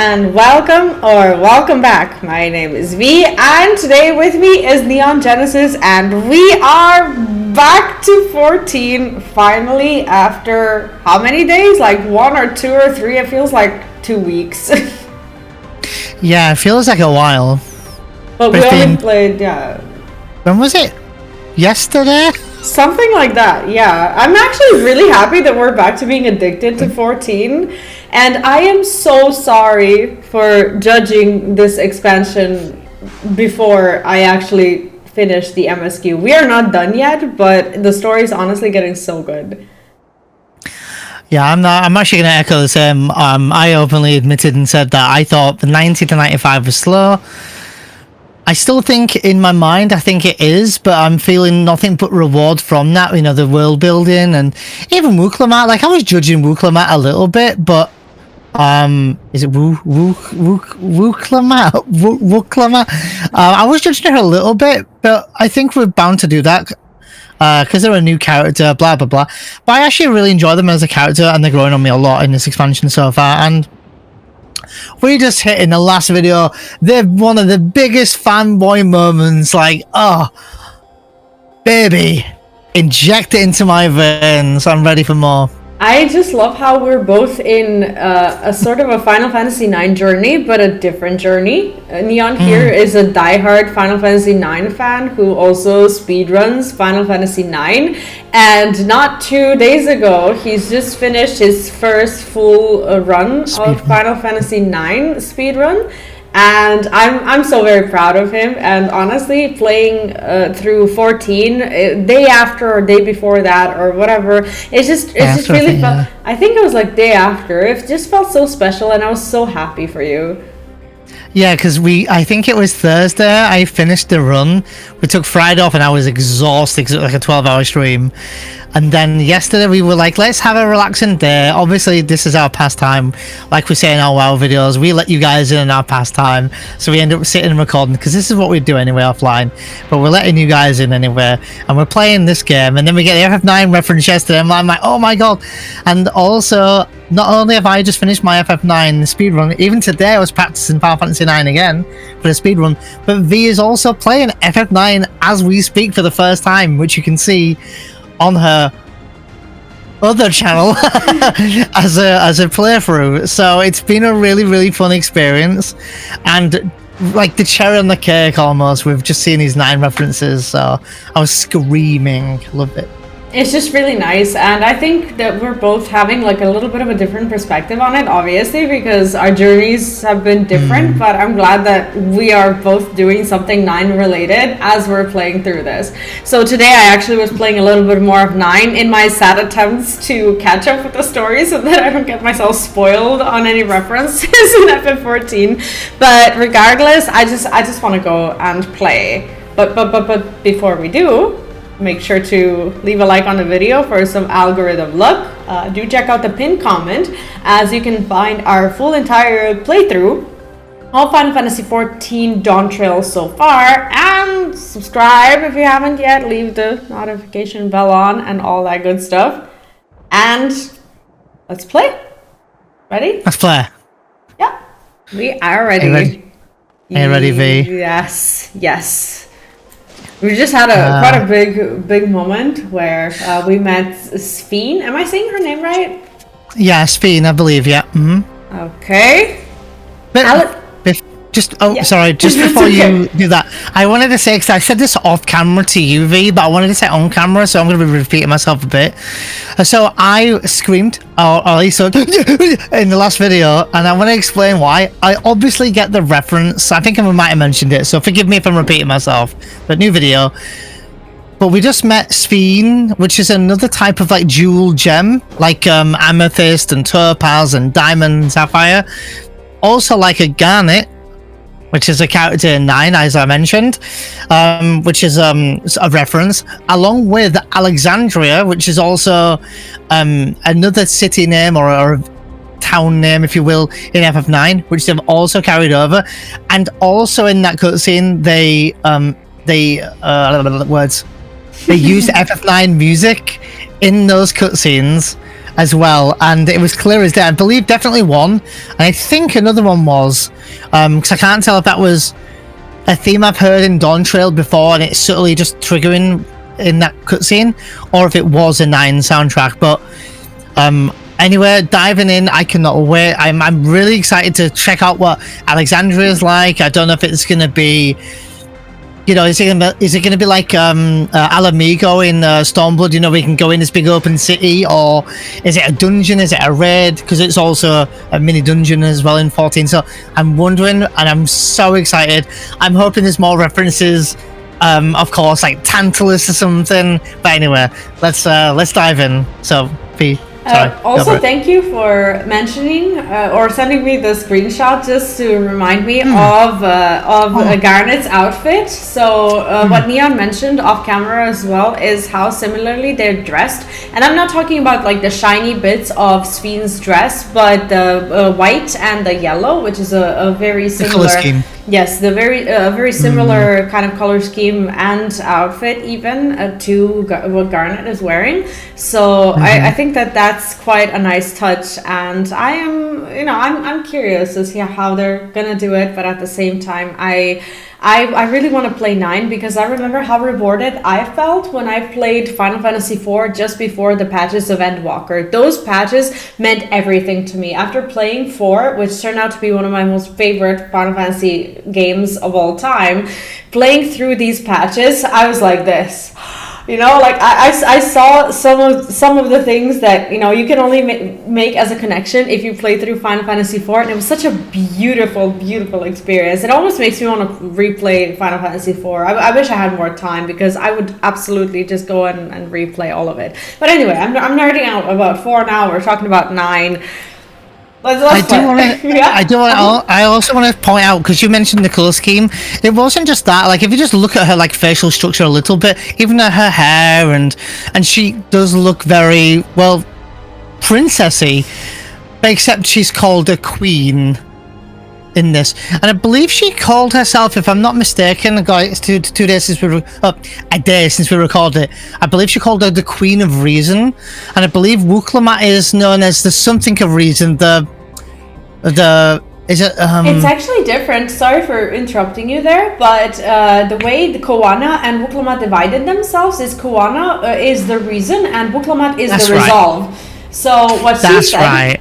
and welcome back. My name is Vee, and today with me is Neon Genesis, and we are back to 14 finally after how many days? Like 1 or 2 or 3? It feels like 2 weeks. Yeah, it feels like a while. But we only played, When was it? Yesterday? Something like that, yeah. I'm actually really happy that we're back to being addicted to 14. And I am so sorry for judging this expansion before I actually finish the MSQ. We are not done yet, but the story is honestly getting so good. Yeah, I'm actually going to echo the same. I openly admitted and said that I thought the 90 to 95 was slow. I still think in my mind, I think it is, but I'm feeling nothing but reward from that. You know, the world building and even Wooklamat. Like, I was judging Wooklamat a little bit, but is it Wooklamat? Wooklamat? I was judging her a little bit, but I think we're bound to do that because they're a new character, blah blah blah. But I actually really enjoy them as a character, and they're growing on me a lot in this expansion so far. And we just hit in the last video, they're one of the biggest fanboy moments, like, oh, baby, inject it into my veins, I'm ready for more. I just love how we're both in a sort of a Final Fantasy IX journey, but a different journey. Neon here is a diehard Final Fantasy IX fan who also speedruns Final Fantasy IX. And not 2 days ago, he's just finished his first full run of Final Fantasy IX speedrun. And I'm so very proud of him, and honestly playing through 14 day after or day before that or whatever, it's just really felt, I think it was like day after, it just felt so special, and I was so happy for you. Yeah, because I think it was Thursday I finished the run. We took Friday off and I was exhausted because it was like a 12-hour stream. And then yesterday we were like, let's have a relaxing day. Obviously, this is our pastime. Like we say in our WoW videos, we let you guys in our pastime. So we end up sitting and recording because this is what we do anyway offline. But we're letting you guys in anyway. And we're playing this game. And then we get the FF9 reference yesterday. And I'm like, oh my god. And also, not only have I just finished my FF9 speedrun, even today I was practicing Final Fantasy IX again for the speedrun. But Vee is also playing FF9 as we speak for the first time, which you can see on her other channel as a playthrough. So it's been a really fun experience, and like the cherry on the cake almost with just seeing these 9 references. So I was screaming, loved it. It's just really nice, and I think that we're both having like a little bit of a different perspective on it, obviously, because our journeys have been different, but I'm glad that we are both doing something 9 related as we're playing through this. So today I actually was playing a little bit more of 9 in my sad attempts to catch up with the story so that I don't get myself spoiled on any references in FF14. But regardless, I just want to go and play. But before we do, make sure to leave a like on the video for some algorithm luck. Do check out the pinned comment, as you can find our full entire playthrough of Final Fantasy XIV Dawntrail so far, and subscribe if you haven't yet, leave the notification bell on and all that good stuff. And let's play. Ready? Let's play. Yeah, we are ready. Are you ready, Vee? Yes. We just had quite a big moment where we met Sphene. Am I saying her name right? Yeah, Sphene, I believe. Yeah. Okay. Sorry. Just before you do that, I wanted to say, because I said this off camera to you, Vee, but I wanted to say on camera, so I'm going to be repeating myself a bit. So I screamed, or at least in the last video, and I want to explain why. I obviously get the reference. I think I might have mentioned it, so forgive me if I'm repeating myself. But new video. But we just met Sphene, which is another type of like jewel gem, like amethyst and topaz and diamond and sapphire. Also like a garnet, which is a character in 9, as I mentioned, which is a reference, along with Alexandria, which is also another city name or a town name, if you will, in FF9, which they've also carried over. And also in that cutscene, they used FF9 music in those cutscenes. as well, and it was clear as day. I believe definitely one, and I think another one was, because I can't tell if that was a theme I've heard in Dawntrail before, and it's subtly just triggering in that cutscene, or if it was a 9 soundtrack. But anyway, diving in, I cannot wait. I'm really excited to check out what Alexandria's like. I don't know if it's going to be, you know, is it going to be like Alamigo in Stormblood, you know, we can go in this big open city, or is it a dungeon? Is it a raid? Because it's also a mini dungeon as well in 14. So I'm wondering, and I'm so excited. I'm hoping there's more references, of course, like Tantalus or something. But anyway, let's dive in. So, Vee. Also, thank you for mentioning or sending me the screenshot just to remind me of Garnet's outfit. So what Neon mentioned off camera as well is how similarly they're dressed. And I'm not talking about like the shiny bits of Sven's dress, but the white and the yellow, which is a very similar color scheme. Yes, the very similar kind of color scheme and outfit even to what Garnet is wearing. So I think that's quite a nice touch, and I am, you know, I'm curious to see how they're gonna do it. But at the same time, I really want to play 9 because I remember how rewarded I felt when I played Final Fantasy IV just before the patches of Endwalker. Those patches meant everything to me. After playing 4, which turned out to be one of my most favorite Final Fantasy games of all time, playing through these patches, I was like this. You know, like I saw some of the things that, you know, you can only make as a connection if you play through Final Fantasy IV, and it was such a beautiful, beautiful experience. It almost makes me want to replay Final Fantasy IV. I wish I had more time because I would absolutely just go and replay all of it. But anyway, I'm nerding out about 4 now. We're talking about 9. I also want to point out, because you mentioned the color scheme, it wasn't just that. Like, if you just look at her like facial structure a little bit, even at her hair, and she does look very, well, princessy, except she's called a queen in this, and I believe she called herself, if I'm not mistaken, guys, it's 2 days since a day since we recorded it, I believe she called her the Queen of Reason, and I believe Wuklamat is known as the something of reason, is it It's actually different. Sorry for interrupting you there, but the way the Koana and Wuklamat divided themselves is Koana is the reason and Wuklamat is the resolve. So what she said,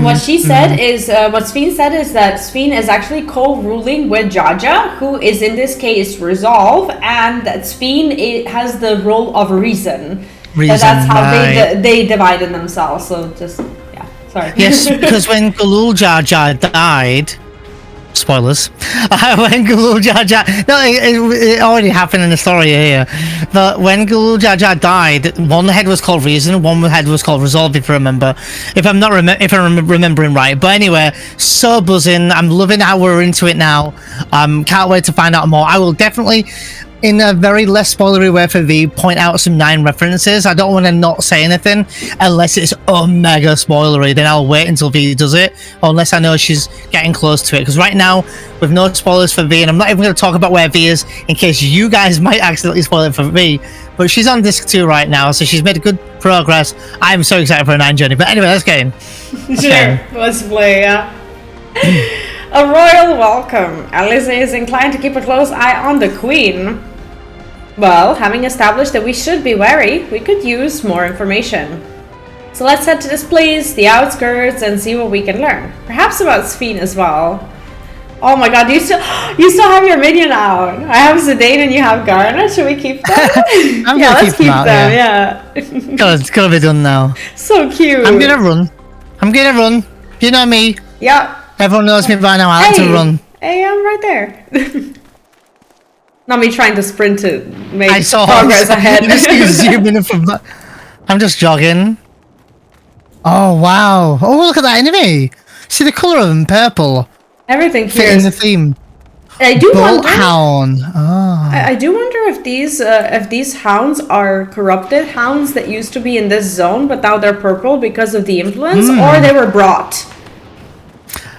what she said is, what Sven said is that Sven is actually co-ruling with Jaja, who is in this case resolve, and that Sven has the role of reason. That's how they divided themselves. So just. Sorry. Yes, because when Galul Jaja died, spoilers, when Galul Jaja, no, it already happened in the story here, but when Galul Jaja died, one head was called Reason, one head was called Resolve, if you remember, if I'm remembering right. But anyway, so buzzing. I'm loving how we're into it now. Can't wait to find out more. I will definitely, in a very less spoilery way for Vee, point out some 9 references. I don't want to not say anything unless it's mega spoilery. Then I'll wait until Vee does it, or unless I know she's getting close to it. Because right now, with no spoilers for Vee, and I'm not even going to talk about where Vee is in case you guys might accidentally spoil it for Vee, but she's on disc 2 right now, so she's made good progress. I'm so excited for a 9 journey. But anyway, let's get in. Let's play, yeah. A royal welcome. Eorzea is inclined to keep a close eye on the Queen. Well, having established that we should be wary, we could use more information. So let's head to this place, the outskirts, and see what we can learn. Perhaps about Sven as well. Oh my god, you still have your minion out. I have Zidane and you have Garnet. Should we keep them? Let's keep them. Yeah. It's gotta be done now. So cute. I'm gonna run. You know me. Yeah. Everyone knows me by now. I like to run. Hey, I'm right there. Not me trying to sprint to make progress ahead. I'm just jogging. Oh wow! Oh, look at that enemy. See the colour of them, purple. Everything fitting the theme. I do wonder. Hound. Oh. I do wonder if these hounds are corrupted hounds that used to be in this zone, but now they're purple because of the influence, or they were brought.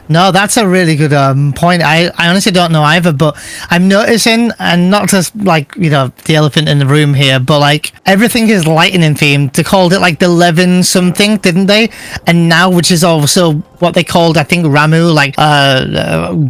No, that's a really good point. I honestly don't know either, but I'm noticing, and not just like, you know, the elephant in the room here, but like everything is lightning themed. They called it like the Levin something, didn't they? And now, which is also what they called, I think, Ramu, like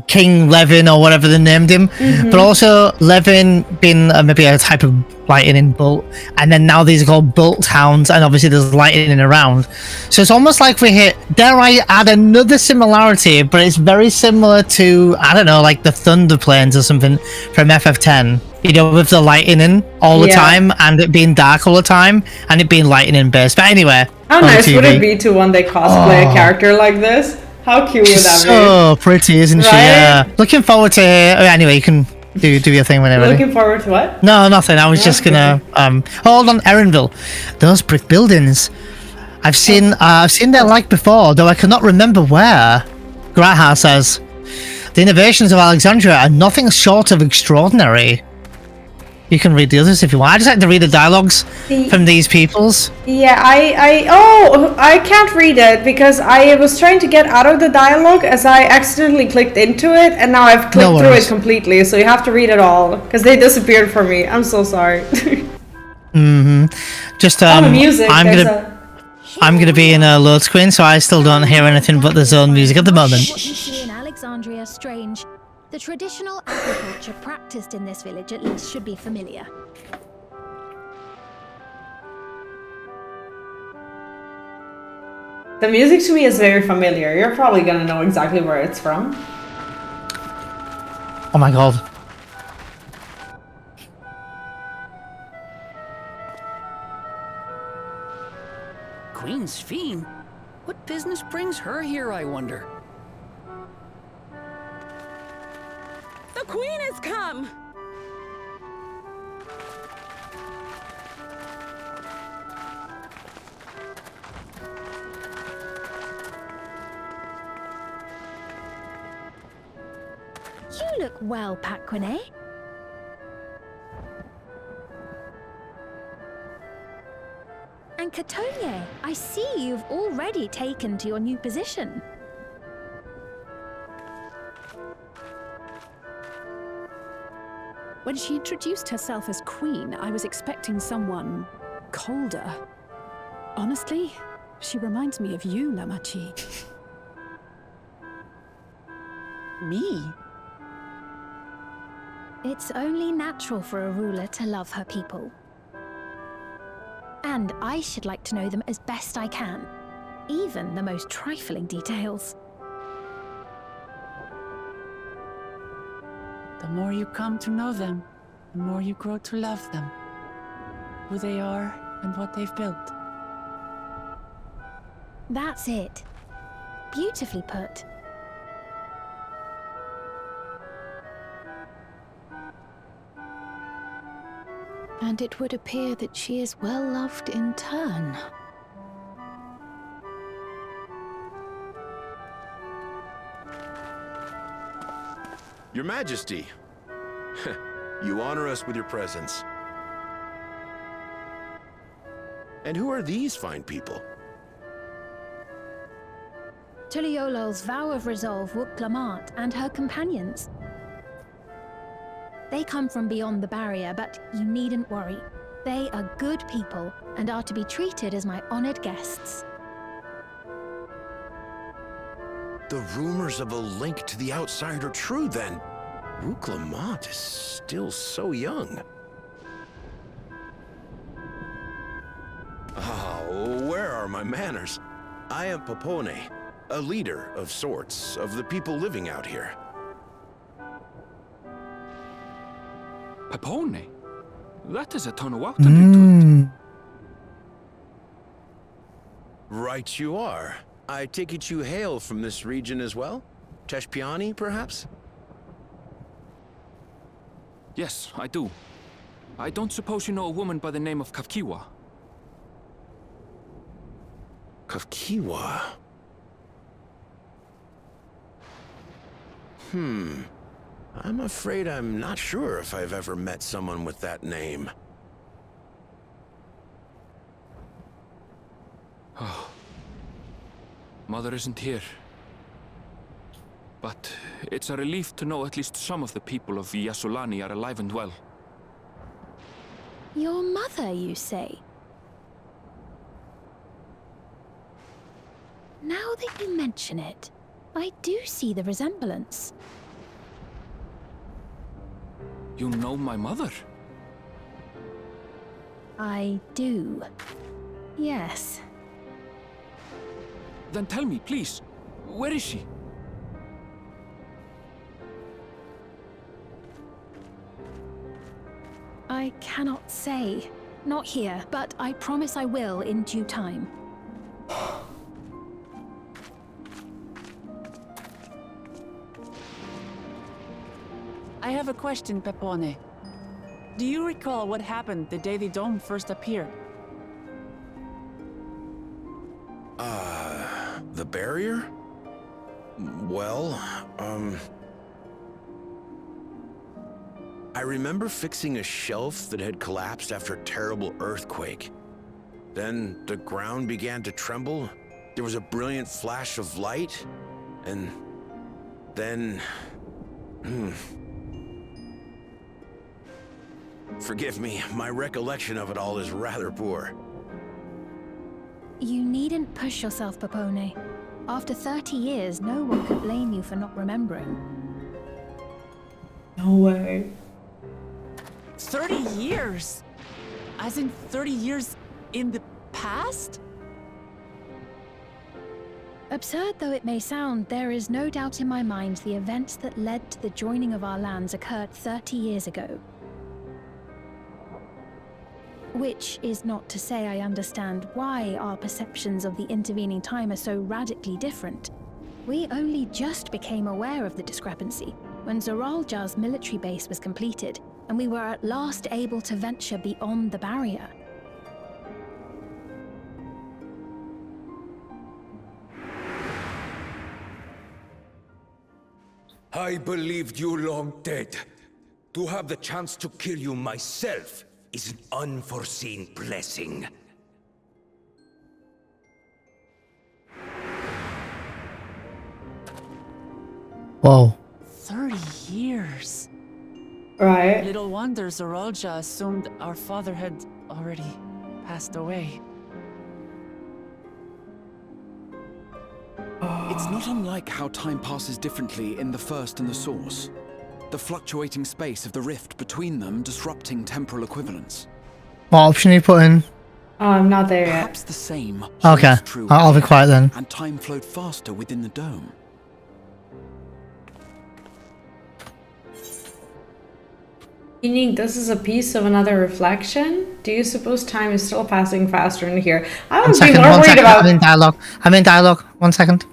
King Levin or whatever they named him. But also Levin being maybe a type of lightning bolt, and then now these are called bolt hounds, and obviously there's lightning around, so it's almost like we hit, dare I add another similarity, but it's very similar to, I don't know, like the Thunder Plains or something from FF10, you know, with the lightning all the time and it being dark all the time and it being lightning based. But anyway, how nice would it be to one day cosplay a character like this? How cute would that be? So pretty, isn't she? Yeah. Looking forward to anyway, you can do your thing whenever. Looking forward to what? No, nothing. I was just gonna hold on, Erenville. Those brick buildings. I've seen their like before, though I cannot remember where. Graha says the innovations of Alexandria are nothing short of extraordinary. You can read the others if you want. I just like to read the dialogues from these peoples. Yeah, I can't read it because I was trying to get out of the dialogue as I accidentally clicked into it, and now I've clicked through it completely. So you have to read it all because they disappeared for me. I'm so sorry. Just music. I'm gonna be in a load screen, so I still don't hear anything but the zone music at the moment. What you see in Alexandria strange. The traditional agriculture practiced in this village at least should be familiar. The music to me is very familiar. You're probably gonna know exactly where it's from. Oh my god. Queen's Fiend? What business brings her here, I wonder? The Queen has come! You look well, Paquine. And Catonia, I see you've already taken to your new position. When she introduced herself as Queen, I was expecting someone colder. Honestly, she reminds me of you, Lamachi. Me? It's only natural for a ruler to love her people. And I should like to know them as best I can, even the most trifling details. The more you come to know them, the more you grow to love them. Who they are and what they've built. That's it. Beautifully put. And it would appear that she is well loved in turn. Your Majesty, you honor us with your presence. And who are these fine people? Tuliolol's vow of resolve Wuk-Lamat and her companions. They come from beyond the barrier, but you needn't worry. They are good people and are to be treated as my honored guests. The rumors of a link to the outside are true, then. Wuk-Lamat is still so young. Where are my manners? I am Popone, a leader of sorts of the people living out here. Popone? That is a Tonawautan. Right you are. I take it you hail from this region as well? Teshpiani, perhaps? Yes, I do. I don't suppose you know a woman by the name of Kafkiwa? Kafkiwa? I'm afraid I'm not sure if I've ever met someone with that name. Mother isn't here. but it's a relief to know at least some of the people of Yasulani are alive and well. Your mother, you say? Now that you mention it, I do see the resemblance. You know my mother? I do. Yes. Then tell me, please, where is she? I cannot say. Not here, but I promise I will in due time. I have a question, Pepone. Do you recall what happened the day the dome first appeared? The barrier? Well, I remember fixing a shelf that had collapsed after a terrible earthquake. Then the ground began to tremble. There was a brilliant flash of light, and then... Forgive me, my recollection of it all is rather poor. You needn't push yourself, Pepone. After 30 years, no one could blame you for not remembering. No way. 30 years? As in 30 years in the past? Absurd though it may sound, there is no doubt in my mind the events that led to the joining of our lands occurred 30 years ago. Which is not to say I understand why our perceptions of the intervening time are so radically different. We only just became aware of the discrepancy when Zoralja's military base was completed, and we were at last able to venture beyond the barrier. I believed you long dead. To have the chance to kill you myself is an unforeseen blessing. Whoa. 30 years. Right. Little wonder Zoralja assumed our father had already passed away. It's not unlike how time passes differently in the First and the Source. The fluctuating space of the rift between them disrupting temporal equivalence. What option are you put in? I'm not there yet. Perhaps the same Okay, holds true I'll be here, quiet then. and time flowed faster within the dome. Meaning this is a piece of another reflection? Do you suppose time is still passing faster in here? I would be more worried about... I'm in dialogue. I'm in dialogue. 1 second.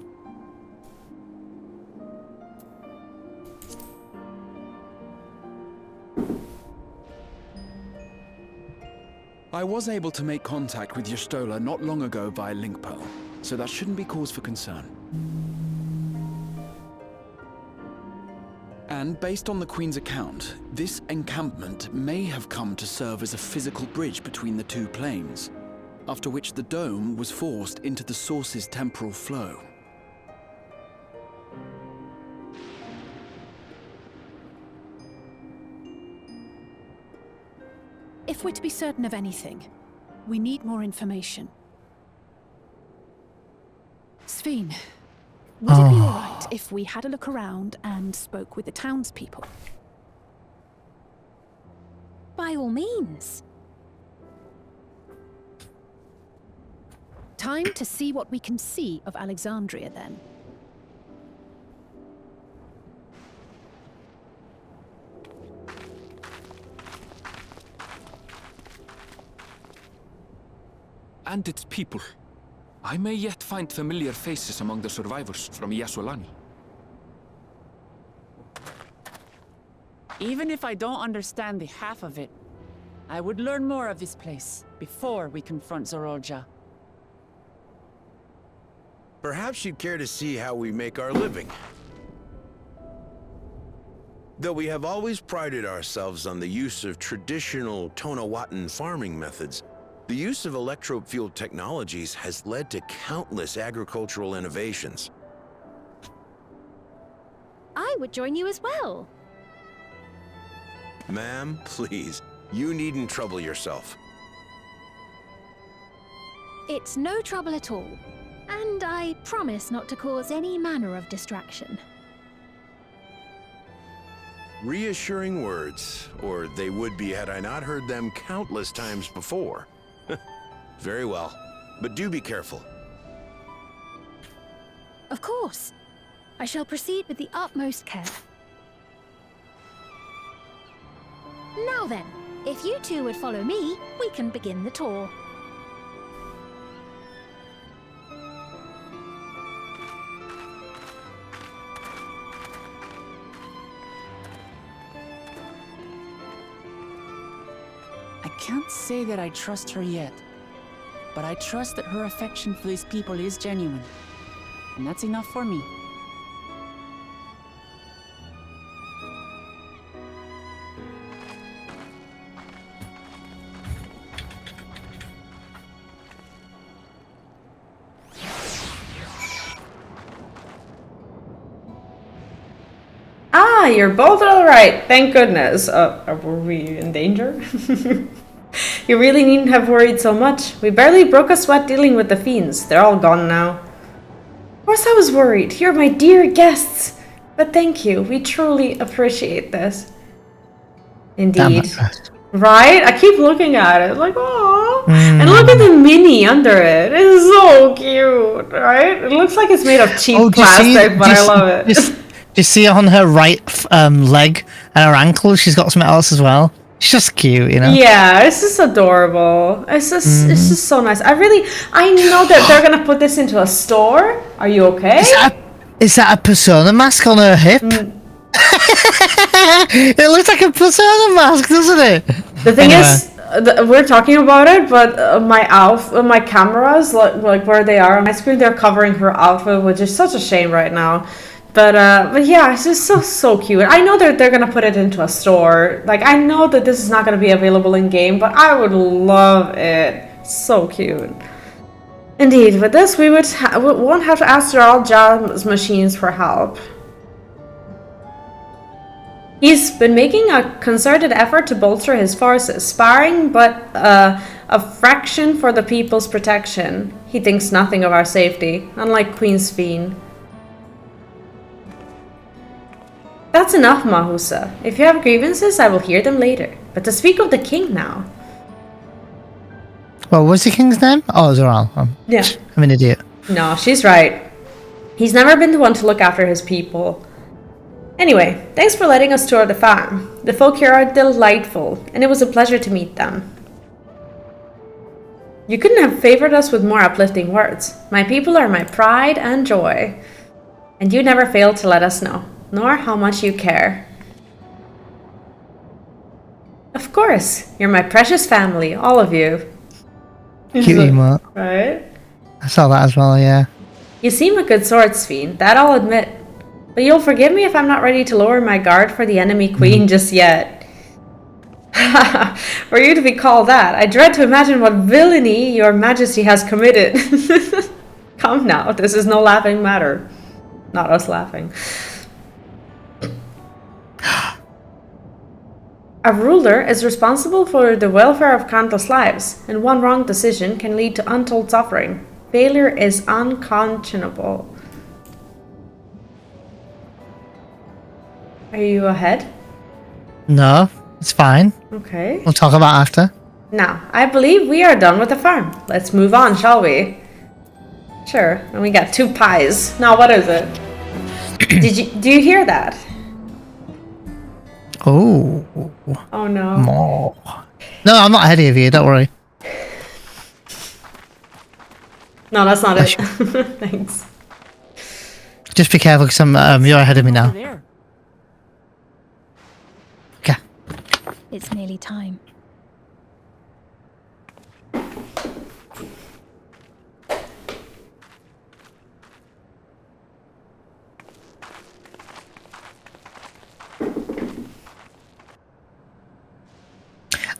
I was able to make contact with Y'shtola not long ago via Link Pearl, so that shouldn't be cause for concern. And based on the Queen's account, this encampment may have come to serve as a physical bridge between the two planes, after which the dome was forced into the Source's temporal flow. If we're to be certain of anything, we need more information. Sveen, would it be alright if we had a look around and spoke with the townspeople? By all means. Time to see what we can see of Alexandria, then. And its people. I may yet find familiar faces among the survivors from Yasulani. Even if I don't understand the half of it, I would learn more of this place before we confront Zoralja. Perhaps you'd care to see how we make our living. Though we have always prided ourselves on the use of traditional Tonawatan farming methods, the use of electro-fueled technologies has led to countless agricultural innovations. I would join you as well. Ma'am, please. You needn't trouble yourself. It's no trouble at all. And I promise not to cause any manner of distraction. Reassuring words, or they would be had I not heard them countless times before. Very well, but do be careful. Of course. I shall proceed with the utmost care. Now then, if you two would follow me, we can begin the tour. I can't say that I trust her yet, but I trust that her affection for these people is genuine. And that's enough for me. Ah, you're both all right. Thank goodness. Were we in danger? You really needn't have worried so much. We barely broke a sweat dealing with the fiends. They're all gone now. Of course I was worried. You're my dear guests. But thank you. We truly appreciate this. Indeed. Right? I keep looking at it like, oh. And look at the mini under it. It's so cute, right? It looks like it's made of cheap plastic, but I love it. Do you see on her right leg and her ankle? She's got something else as well. It's just cute, you know. Yeah, it's just adorable. It's just so nice. I know that they're gonna put this into a store. Are you okay? Is that a persona mask on her hip? It looks like a persona mask, doesn't it? The thing is, we're talking about it, but my cameras, like where they are on my screen, they're covering her outfit, which is such a shame right now. But yeah, it's just so cute. I know that they're gonna put it into a store. Like, I know that this is not gonna be available in game, but I would love it. So cute. Indeed, with this we won't have to ask all jobs machines for help. He's been making a concerted effort to bolster his forces, sparring but a fraction for the people's protection. He thinks nothing of our safety, unlike Queen Sveen. That's enough, Mahusa. If you have grievances, I will hear them later. But to speak of the king now. What was the king's name? Oh, Zoral. Yeah. I'm an idiot. No, she's right. He's never been the one to look after his people. Anyway, thanks for letting us tour the farm. The folk here are delightful, and it was a pleasure to meet them. You couldn't have favored us with more uplifting words. My people are my pride and joy. And you never failed to let us know, nor how much you care. Of course, you're my precious family, all of you. Cute emote. Right? I saw that as well, yeah. You seem a good swordsfiend, that I'll admit. But you'll forgive me if I'm not ready to lower my guard for the enemy queen just yet. For you to be called that, I dread to imagine what villainy your majesty has committed. Come now, this is no laughing matter. Not us laughing. A ruler is responsible for the welfare of countless lives, and one wrong decision can lead to untold suffering. Failure is unconscionable. Are you ahead? No, it's fine. Okay. We'll talk about after. Now, I believe we are done with the farm. Let's move on, shall we? Sure. And we got 2 pies. Now, what is it? Do you hear that? Oh. Oh no. More. No, I'm not ahead of you, don't worry. No, that's not it. Thanks. Just be careful because you're ahead of me now. Okay. It's nearly time.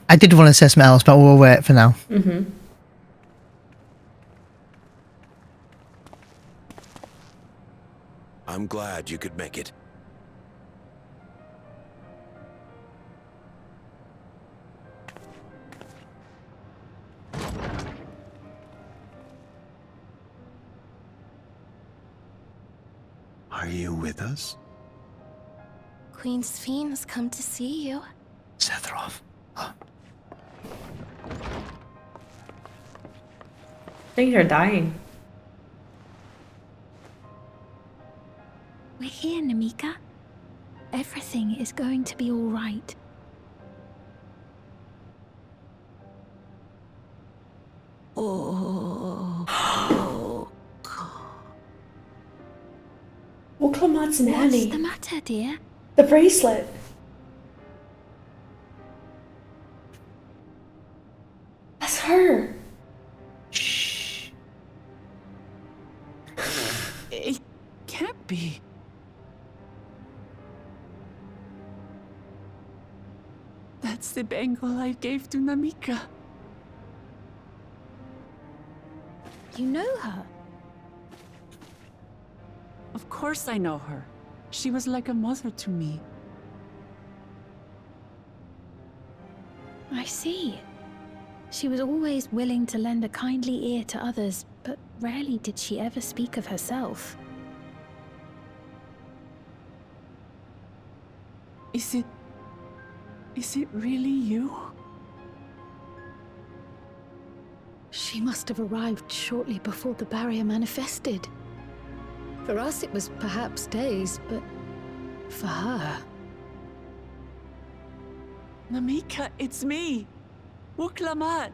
I did want to say something else, but we'll wait for now. Mm-hmm. I'm glad you could make it. Are you with us? Queen Sphene has come to see you. Sephiroth. Oh. I think you're dying. We're here, Namika. Everything is going to be all right. Uklamat's nanny. What's the matter, dear? The bracelet. That's her. Shh. It can't be. That's the bangle I gave to Namika. You know her? Of course I know her. She was like a mother to me. I see. She was always willing to lend a kindly ear to others, but rarely did she ever speak of herself. Is it really you? She must have arrived shortly before the barrier manifested. For us, it was perhaps days, but for her... Namika, it's me! Wuklamat!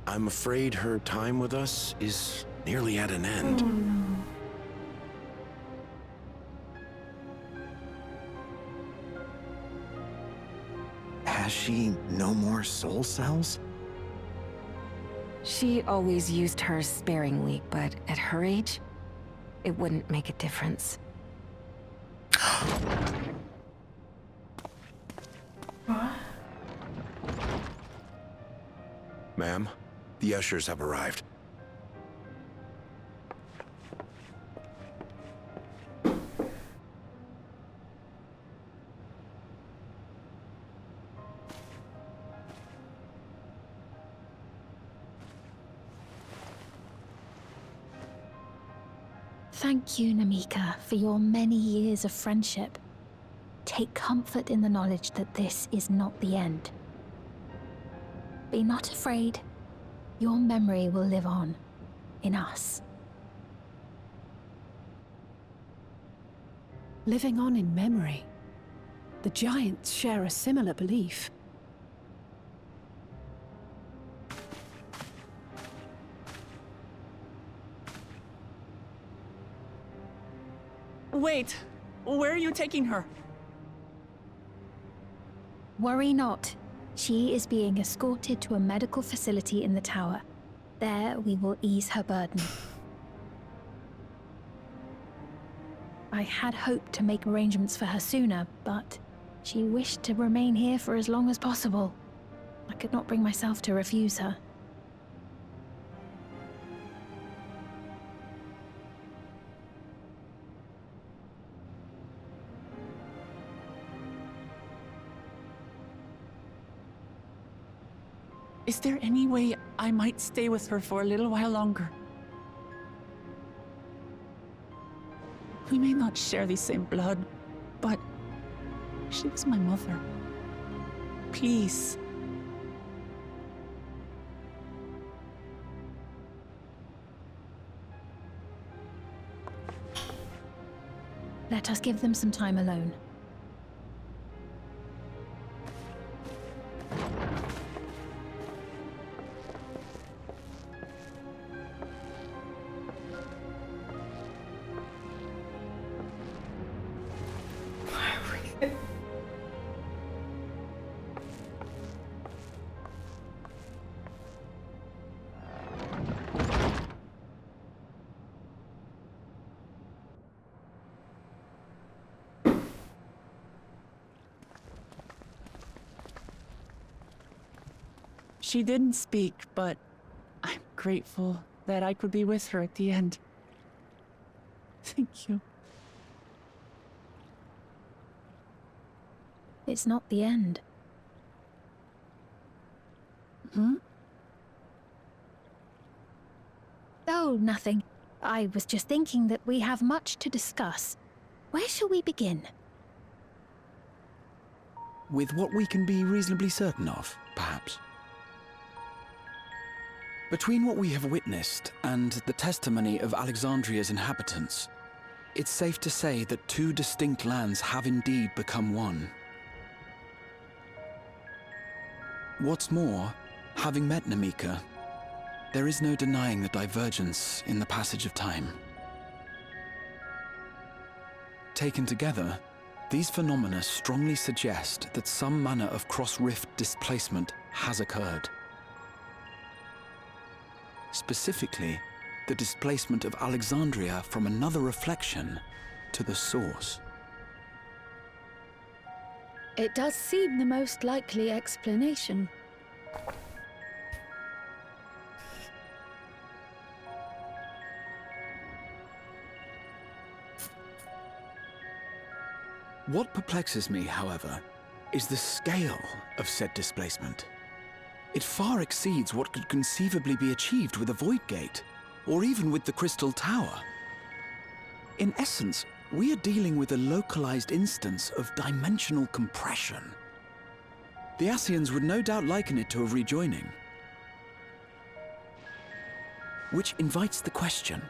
I'm afraid her time with us is nearly at an end. Has she no more soul cells? She always used hers sparingly, but at her age, it wouldn't make a difference. Ma'am, the ushers have arrived. Thank you, Namika, for your many years of friendship. Take comfort in the knowledge that this is not the end. Be not afraid. Your memory will live on, in us. Living on in memory. The Giants share a similar belief. Wait! Where are you taking her? Worry not. She is being escorted to a medical facility in the tower. There we will ease her burden. I had hoped to make arrangements for her sooner, but she wished to remain here for as long as possible. I could not bring myself to refuse her. Is there any way I might stay with her for a little while longer? We may not share the same blood, but she was my mother. Please. Let us give them some time alone. She didn't speak, but I'm grateful that I could be with her at the end. Thank you. It's not the end. Hmm? Oh, nothing. I was just thinking that we have much to discuss. Where shall we begin? With what we can be reasonably certain of, perhaps. Between what we have witnessed and the testimony of Alexandria's inhabitants, it's safe to say that two distinct lands have indeed become one. What's more, having met Namika, there is no denying the divergence in the passage of time. Taken together, these phenomena strongly suggest that some manner of cross-rift displacement has occurred. Specifically, the displacement of Alexandria from another reflection to the source. It does seem the most likely explanation. What perplexes me, however, is the scale of said displacement. It far exceeds what could conceivably be achieved with a Void Gate, or even with the Crystal Tower. In essence, we are dealing with a localized instance of dimensional compression. The Ascians would no doubt liken it to a rejoining. Which invites the question,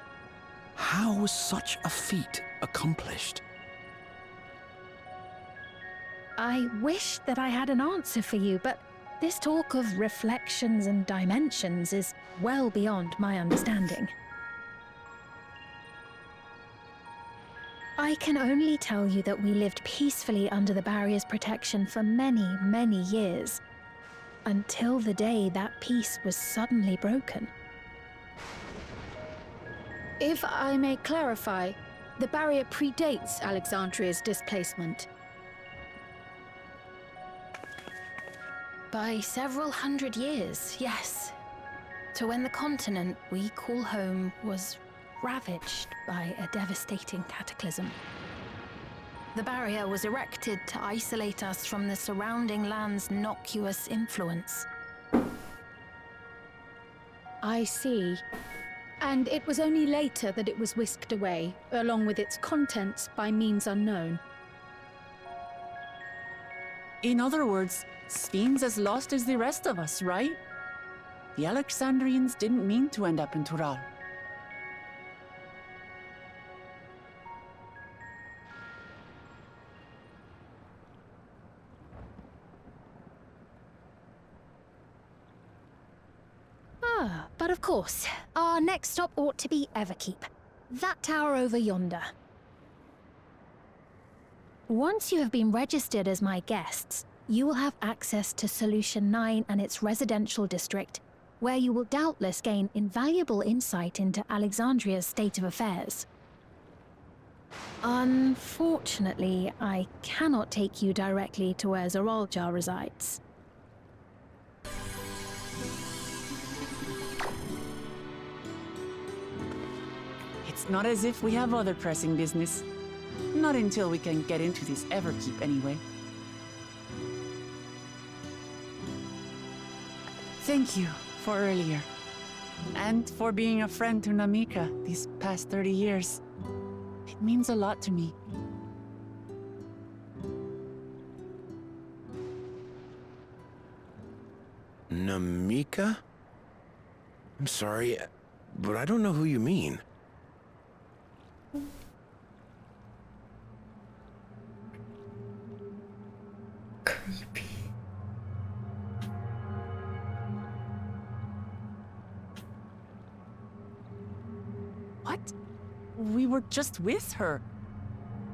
how was such a feat accomplished? I wish that I had an answer for you, but this talk of reflections and dimensions is well beyond my understanding. I can only tell you that we lived peacefully under the barrier's protection for many, many years, until the day that peace was suddenly broken. If I may clarify, the barrier predates Alexandria's displacement. By several hundred years, yes. To when the continent we call home was ravaged by a devastating cataclysm. The barrier was erected to isolate us from the surrounding land's noxious influence. I see. And it was only later that it was whisked away, along with its contents, by means unknown. In other words, Sphene's as lost as the rest of us, right? The Alexandrians didn't mean to end up in Tural. But of course, our next stop ought to be Everkeep. That tower over yonder. Once you have been registered as my guests, you will have access to Solution 9 and its residential district, where you will doubtless gain invaluable insight into Alexandria's state of affairs. Unfortunately, I cannot take you directly to where Eorzea resides. It's not as if we have other pressing business. Not until we can get into this Everkeep, anyway. Thank you for earlier. And for being a friend to Namika these past 30 years. It means a lot to me. Namika? I'm sorry, but I don't know who you mean. Creepy. What? We were just with her.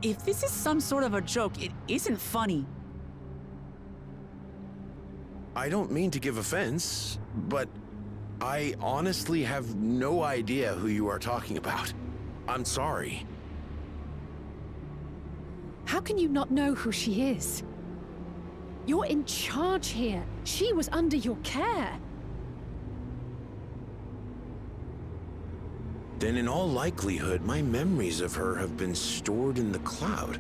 If this is some sort of a joke, it isn't funny. I don't mean to give offense, but I honestly have no idea who you are talking about. I'm sorry. How can you not know who she is? You're in charge here. She was under your care. Then in all likelihood, my memories of her have been stored in the cloud.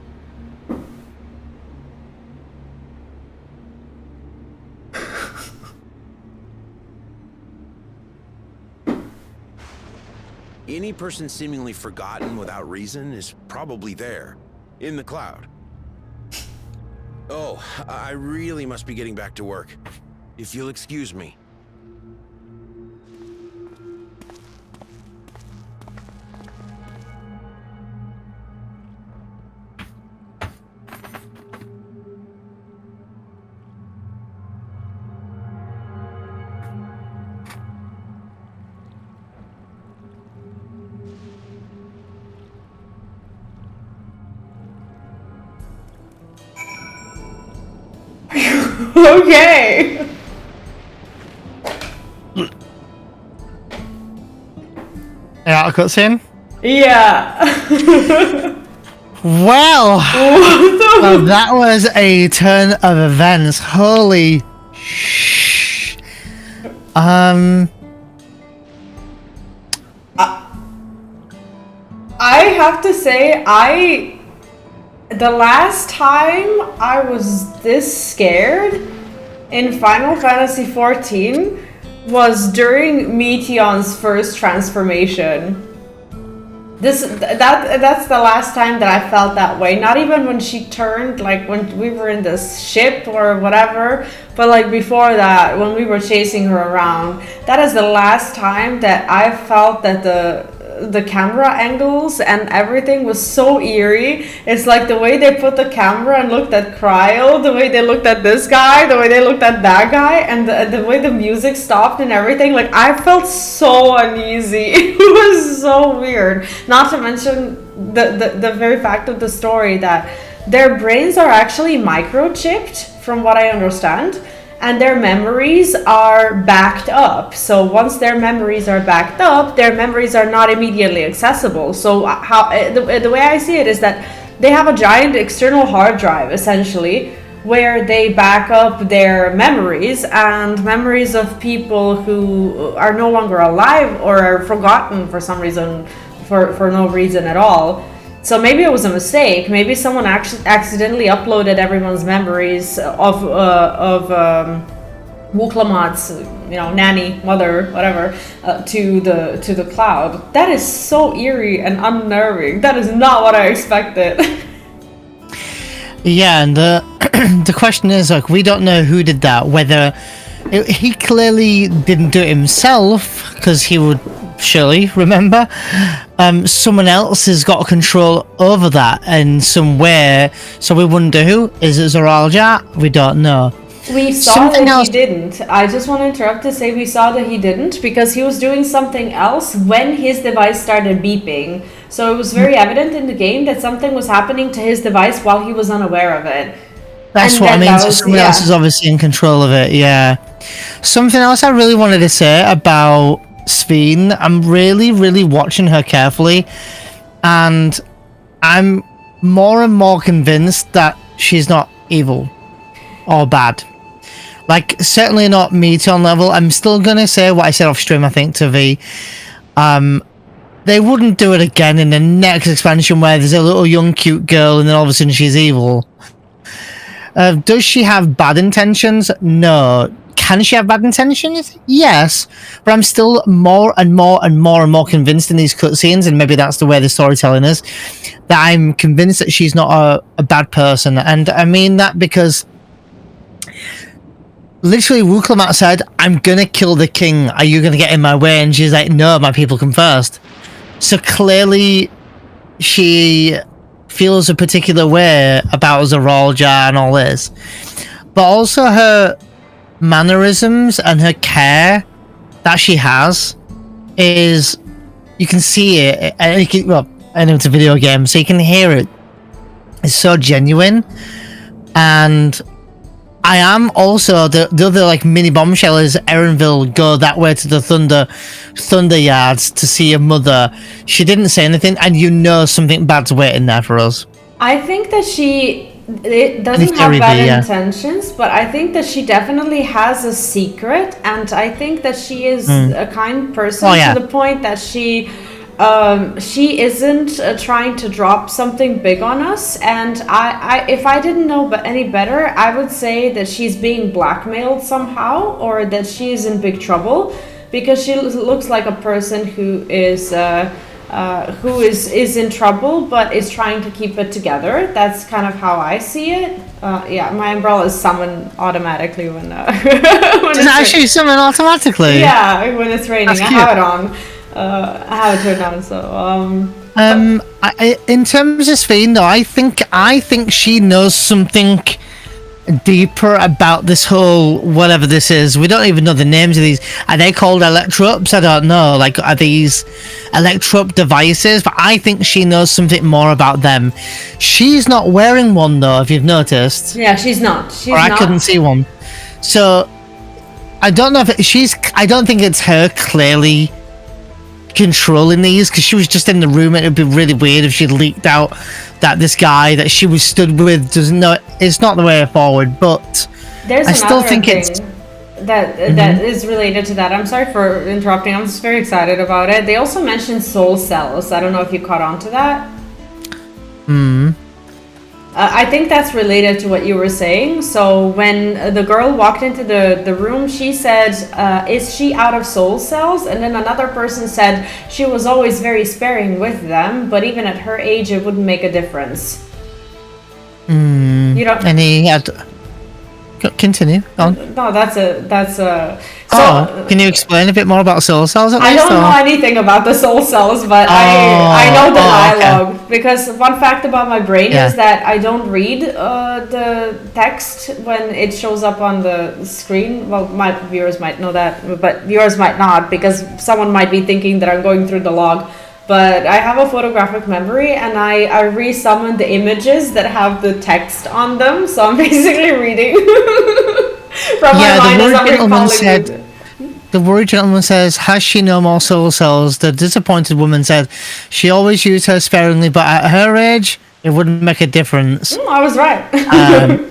Any person seemingly forgotten without reason is probably there, in the cloud. Oh, I really must be getting back to work. If you'll excuse me. Okay. Yeah, a cutscene? Yeah. Well, that was a turn of events. Holy sh! I have to say, the last time I was this scared in Final Fantasy XIV was during Meteon's first transformation. That's the last time that I felt that way. Not even when she turned, like when we were in this ship or whatever, but like before that, when we were chasing her around. That is the last time that I felt that the camera angles and everything was so eerie. It's like the way they put the camera and looked at Cryo, the way they looked at this guy, the way they looked at that guy, and the way the music stopped and everything. Like, I felt so uneasy. It was so weird. Not to mention the very fact of the story that their brains are actually microchipped, from what I understand. And their memories are backed up. So once their memories are backed up, their memories are not immediately accessible. So the way I see it is that they have a giant external hard drive, essentially, where they back up their memories and memories of people who are no longer alive or are forgotten for some reason, for no reason at all. So maybe it was a mistake. Maybe someone accidentally uploaded everyone's memories of Wuklamat's, nanny, mother, whatever, to the cloud. That is so eerie and unnerving. That is not what I expected. Yeah, and the question is, like, we don't know who did that. Whether he clearly didn't do it himself, because he would surely remember. Someone else has got control over that in some way, so we wonder who. Is it Eorzea? We don't know. We saw that he didn't. I just want to interrupt to say we saw that he didn't because he was doing something else when his device started beeping. So it was very evident in the game that something was happening to his device while he was unaware of it. That's what I mean. So someone else is obviously in control of it, yeah. Something else I really wanted to say about Sveen, I'm really watching her carefully, and I'm more and more convinced that she's not evil or bad. Like, certainly not Meteon level. I'm still gonna say what I said off stream, I think, to Vee. They wouldn't do it again in the next expansion where there's a little young cute girl and then all of a sudden she's evil. Does she have bad intentions? No. Can she have bad intentions? Yes. But I'm still more and more convinced in these cutscenes, and maybe that's the way the storytelling is, that I'm convinced that she's not a bad person. And I mean that because literally Wuklamat said, I'm gonna kill the king. Are you gonna get in my way? And she's like, no, my people come first. So clearly she feels a particular way about Eorzea and all this. But also her mannerisms and her care that she has is, you can see it, and you can, well, I know it's a video game, so you can hear it. It's so genuine. And I am also the other like mini bombshell is Erenville go that way to the Thunder Yards to see her mother. She didn't say anything, and you know something bad's waiting there for us. I think that it doesn't have bad intentions, but I think that she definitely has a secret, and I think that she is a kind person to the point that she isn't trying to drop something big on us. And I if I didn't know any better, I would say that she's being blackmailed somehow, or that she is in big trouble, because she looks like a person who is in trouble but is trying to keep it together. That's kind of how I see it. Yeah, my umbrella is summoned automatically when when Does it actually summon automatically? Yeah, when it's raining. I have it on. I have it turned on. So in terms of Sphene, though, I think she knows something deeper about this whole whatever this is. We don't even know the names of these. Are they called electropes? I don't know. Like, are these electrope devices? But I think she knows something more about them. She's not wearing one though, if you've noticed. Yeah, she's not. I couldn't see one. So I don't know if I don't think it's her clearly controlling these, because she was just in the room. It would be really weird if she leaked out that this guy that she was stood with doesn't know. It's not the way forward, but there's I still think it's that is related to that. I'm sorry for interrupting. I'm just very excited about it. They also mentioned soul cells. I don't know if you caught on to that. I think that's related to what you were saying. So when the girl walked into the room, she said, is she out of soul cells? And then another person said she was always very sparing with them, but even at her age, it wouldn't make a difference. You know, and he had... Continue on. No, that's a. So, can you explain a bit more about soul cells? At least, I don't know anything about the soul cells, but I know the dialogue. Okay. Because one fact about my brain is that I don't read the text when it shows up on the screen. Well, my viewers might know that, but viewers might not, because someone might be thinking that I'm going through the log. But I have a photographic memory, and I re-summon the images that have the text on them. So I'm basically reading from my mind as I'm recalling. The worried gentleman says, has she no more soul cells? The disappointed woman said, she always used her sparingly, but at her age, it wouldn't make a difference. I was right.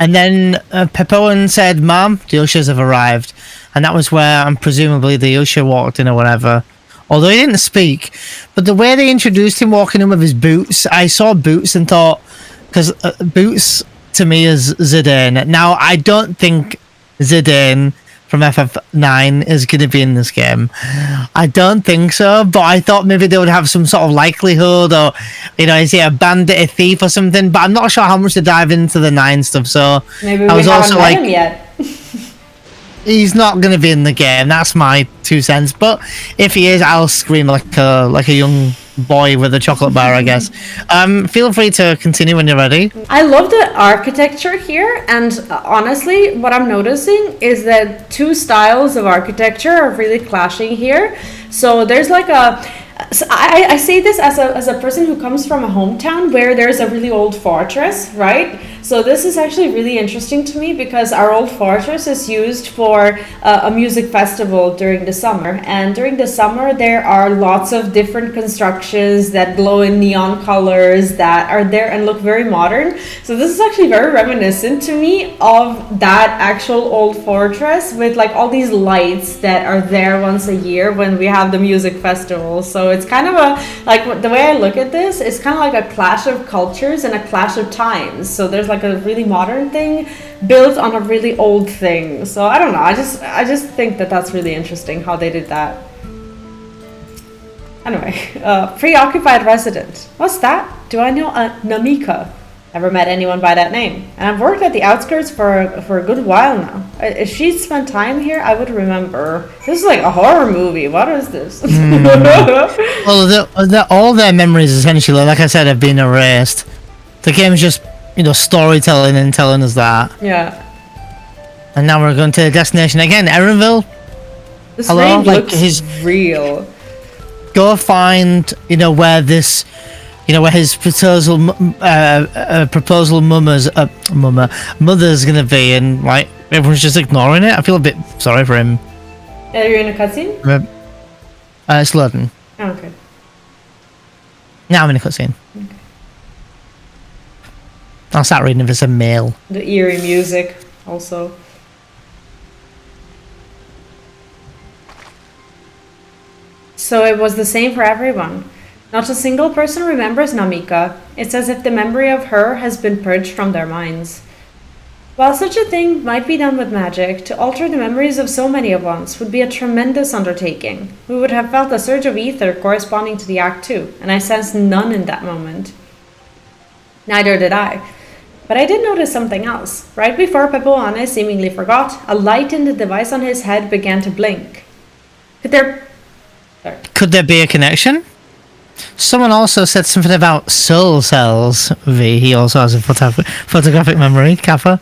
And then Pepoan said, Ma'am, the ushers have arrived. And that was where, presumably, the usher walked in or whatever. Although he didn't speak, but the way they introduced him walking in with his boots, I saw boots and thought, because boots to me is Zidane. Now, I don't think Zidane from FF9 is going to be in this game. I don't think so, but I thought maybe they would have some sort of likelihood, or, you know, is he a bandit, a thief or something? But I'm not sure how much to dive into the 9 stuff, so maybe I was also like, him yet. He's not going to be in the game. That's my 2 cents. But if he is, I'll scream like a young boy with a chocolate bar, I guess. Feel free to continue when you're ready. I love the architecture here, and honestly, what I'm noticing is that 2 styles of architecture are really clashing here. So there's like I say this as a person who comes from a hometown where there's a really old fortress, right? So this is actually really interesting to me, because our old fortress is used for a music festival during the summer. And during the summer, there are lots of different constructions that glow in neon colors that are there and look very modern. So this is actually very reminiscent to me of that actual old fortress, with like all these lights that are there once a year when we have the music festival. So it's kind of the way I look at this, it's kind of like a clash of cultures and a clash of times. So there's like a really modern thing built on a really old thing. So I don't know, I just think that that's really interesting how they did that. Anyway, preoccupied resident. What's that? Do I know a Namika? Never met anyone by that name. And I've worked at the outskirts for a good while now. If she'd spent time here, I would remember. This is like a horror movie. What is this? Well, all their memories, essentially, like I said, have been erased. The game's just, you know, storytelling and telling us that. Yeah. And now we're going to the destination again, Erenville. This rain looks real. Go find, you know, where this... You know, where his proposal mother's gonna be, and like everyone's just ignoring it. I feel a bit sorry for him. Are you in a cutscene? It's loading. Oh, okay. Now I'm in a cutscene. Okay. I'll start reading if it's a mail. The eerie music, also. So it was the same for everyone. Not a single person remembers Namika. It's as if the memory of her has been purged from their minds. While such a thing might be done with magic, to alter the memories of so many at once would be a tremendous undertaking. We would have felt a surge of ether corresponding to the act too, and I sensed none in that moment. Neither did I. But I did notice something else. Right before Pepoane seemingly forgot, a light in the device on his head began to blink. Could there be a connection? Someone also said something about soul cells. V, he also has a photographic memory. Kappa.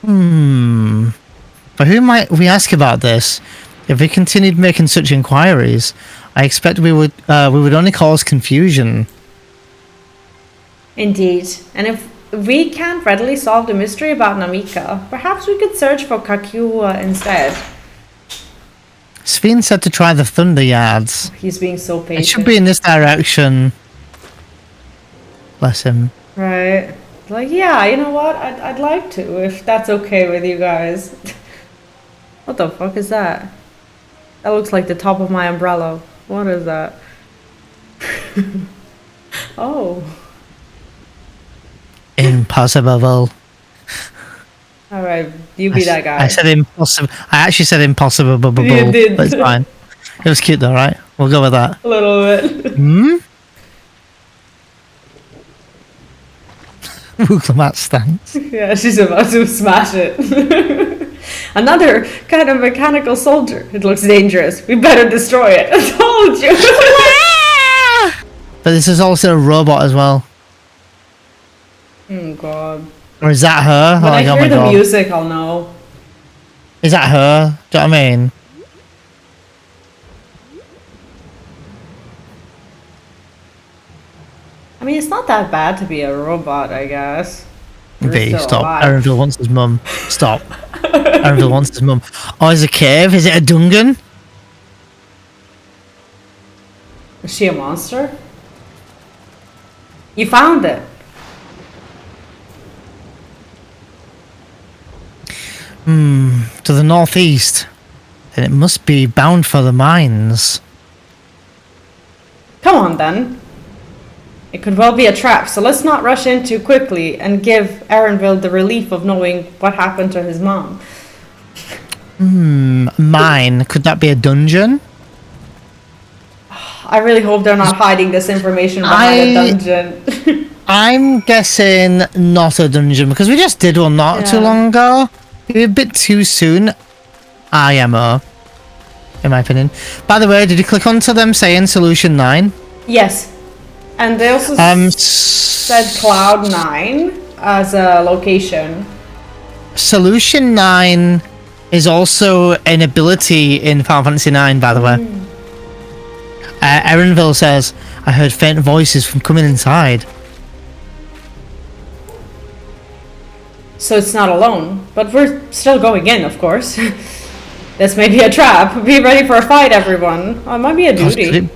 But who might we ask about this? If we continued making such inquiries, I expect we would only cause confusion. Indeed, and if we can't readily solve the mystery about Namika, perhaps we could search for Kakiua instead. Sven said to try the Thunder Yards. He's being so patient. It should be in this direction. Bless him. Right. Like, yeah, you know what? I'd like to, if that's okay with you guys. What the fuck is that? That looks like the top of my umbrella. What is that? Oh. Impossible. Alright, you be that guy. I said impossible. I actually said impossible, but You did. it's fine. It was cute though, right? We'll go with that. A little bit. Wooglamat stance. Yeah, she's about to smash it. Another kind of mechanical soldier. It looks dangerous. We better destroy it. I told you. But this is also a robot as well. Oh god. Or is that her? When I oh hear my the god. music, I'll know. Is that her? Do you know what I mean? I mean, it's not that bad to be a robot, I guess. V, stop. alive. Erenville wants his mum. Stop. Erenville wants his mum. Oh, is it a cave? Is it a dungeon? Is she a monster? You found it. To the northeast. Then it must be bound for the mines. Come on, then. It could well be a trap, so let's not rush in too quickly and give Erenville the relief of knowing what happened to his mom. Mine. Could that be a dungeon? I really hope they're not hiding this information behind a dungeon. I'm guessing not a dungeon, because we just did one not too long ago. Maybe a bit too soon. IMO, in my opinion. By the way, did you click onto them saying Solution 9? Yes. And they also said Cloud 9 as a location. Solution 9 is also an ability in Final Fantasy 9, by the way. Erenville says, I heard faint voices from coming inside. So it's not alone. But we're still going in, of course. This may be a trap. Be ready for a fight, everyone. Oh, it might be a duty.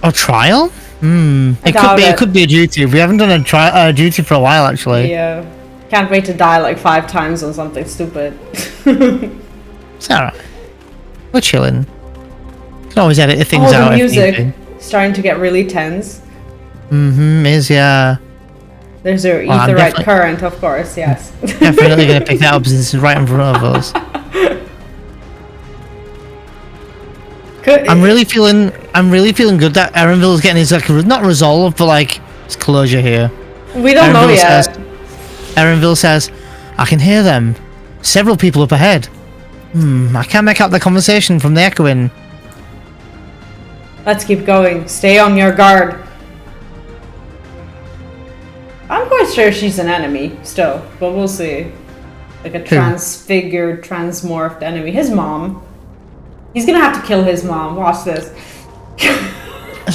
A trial? It could be a duty. We haven't done a duty for a while, actually. Yeah. Can't wait to die like 5 times on something stupid. It's alright. We're chilling. Can always edit things out. The music starting to get really tense. Yeah. There's your etherite current, of course, yes. Definitely gonna pick that up since it's right in front of us. I'm really feeling good that Erenville is getting his not resolve, but like his closure here. We don't know yet. Erenville says, I can hear them. Several people up ahead. I can't make out the conversation from the echoing. Let's keep going. Stay on your guard. I'm quite sure she's an enemy still, but we'll see. Like a transfigured, transmorphed enemy. His mom. He's gonna have to kill his mom. Watch this.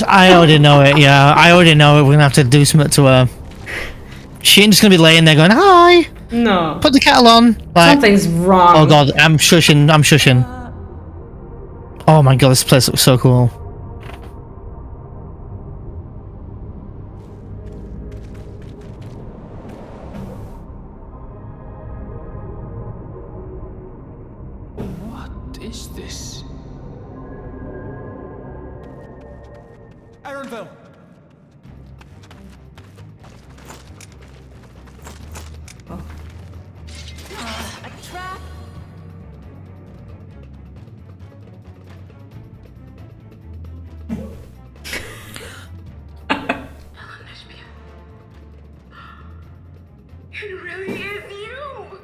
I already know it, yeah. I already know it. We're gonna have to do something to her. She ain't just gonna be laying there going, hi! No. Put the kettle on. Like, something's wrong. Oh god, I'm shushing. Oh my god, this place looks so cool. What is this? Erenville! It really is you!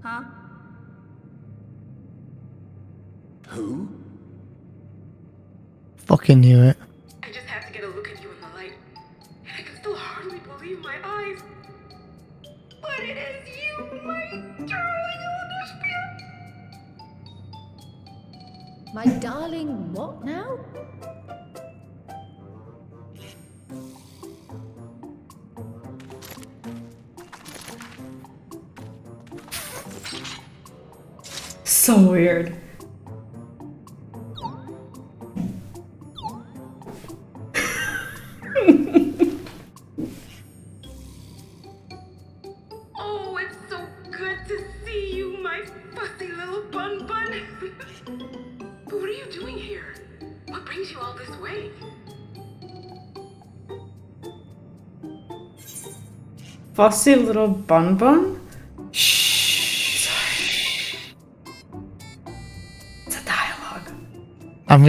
Huh? Who? Fucking knew it. I just had to get a look at you in the light. And I can still hardly believe my eyes. But it is you, my darling Olympia! My darling, what now? So weird. Oh, it's so good to see you, my fussy little bun bun. But what are you doing here? What brings you all this way? Fussy little bun bun? It's a dialogue. I'm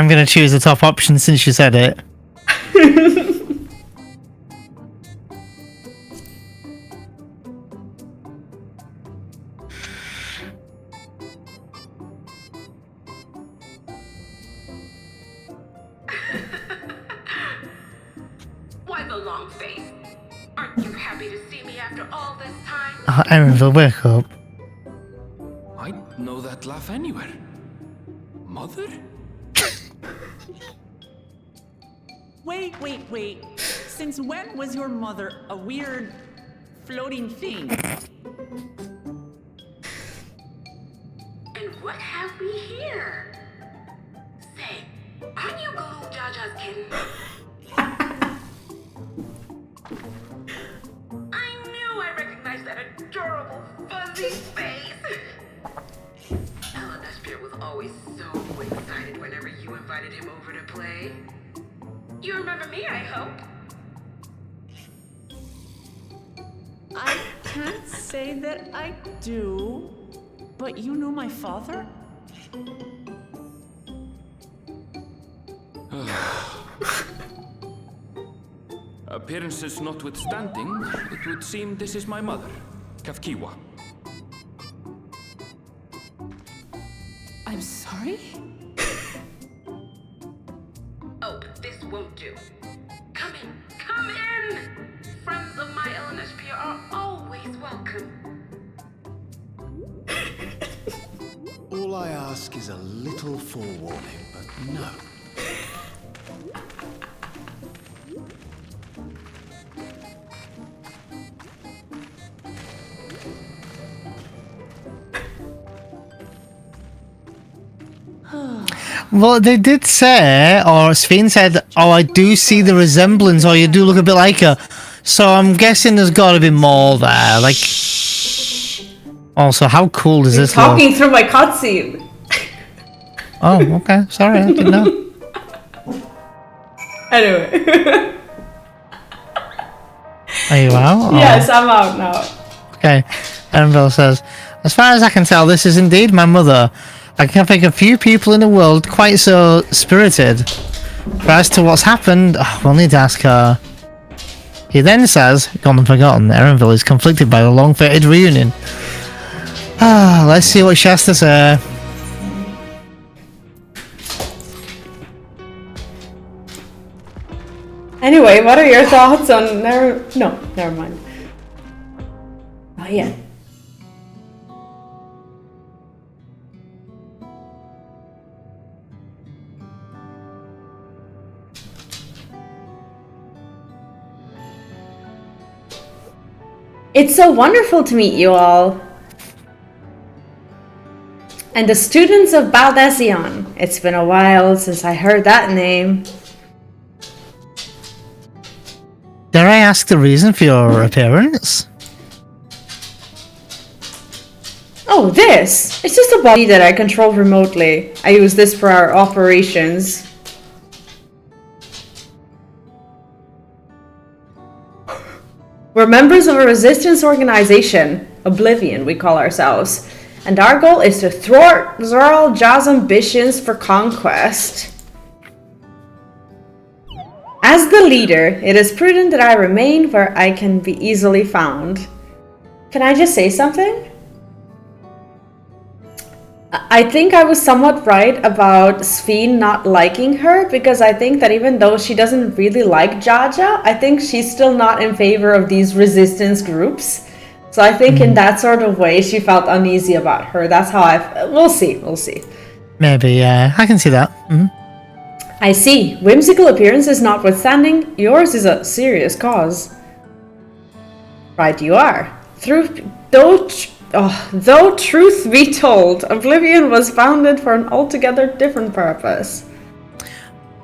gonna choose the top option since you said it. Why the long face? Aren't you happy to see me after all this time? Erenville, wake up. I'd know that laugh anywhere. Mother? Wait. Since when was your mother a weird floating thing? And what have we here? Say, aren't you Gulu Jaja's kitten? I knew I recognized that adorable fuzzy face. Elenesphere was always so excited whenever you invited him over to play. You remember me, I hope? I can't say that I do, but you know my father? Appearances notwithstanding, it would seem this is my mother, Kafkiwa. I'm sorry? Oh, this won't do. Come in! Friends of my Elenesphere are always welcome. All I ask is a little forewarning, but no. Well, they did say, or Sven said, oh, I do see the resemblance, or you do look a bit like her. So I'm guessing there's got to be more there. Like, also, how cool does this look? Talking through my cutscene. Oh, okay. Sorry, I didn't know. Anyway. Are you out? Yes, I'm out now. Okay. Erenville says, as far as I can tell, this is indeed my mother. I can think of few people in the world quite so spirited. But as to what's happened, we'll need to ask her. He then says, gone and forgotten, Erenville is conflicted by the long-fated reunion. Let's see what she has to say. Anyway, what are your thoughts on... No, never mind. Not yet. It's so wonderful to meet you all. And the students of Baldesion. It's been a while since I heard that name. Dare I ask the reason for your appearance? Oh, this! It's just a body that I control remotely. I use this for our operations. We're members of a resistance organization, Oblivion we call ourselves, and our goal is to thwart Zoral Jah's ambitions for conquest. As As the leader, it is prudent that I remain where I can be easily found. Can I just say something? I think I was somewhat right about Sphene not liking her, because I think that even though she doesn't really like Jaja, I think she's still not in favor of these resistance groups. So I think in that sort of way, she felt uneasy about her. That's how we'll see. Maybe, yeah. I can see that. I see. Whimsical appearances notwithstanding, yours is a serious cause. Right you are. Though truth be told, Oblivion was founded for an altogether different purpose.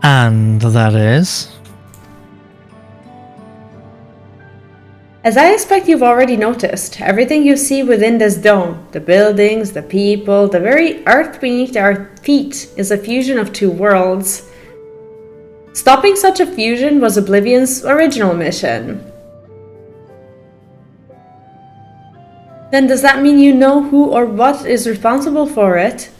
And that is? As I expect you've already noticed, everything you see within this dome, the buildings, the people, the very earth beneath our feet, is a fusion of two worlds. Stopping such a fusion was Oblivion's original mission. Then does that mean you know who or what is responsible for it?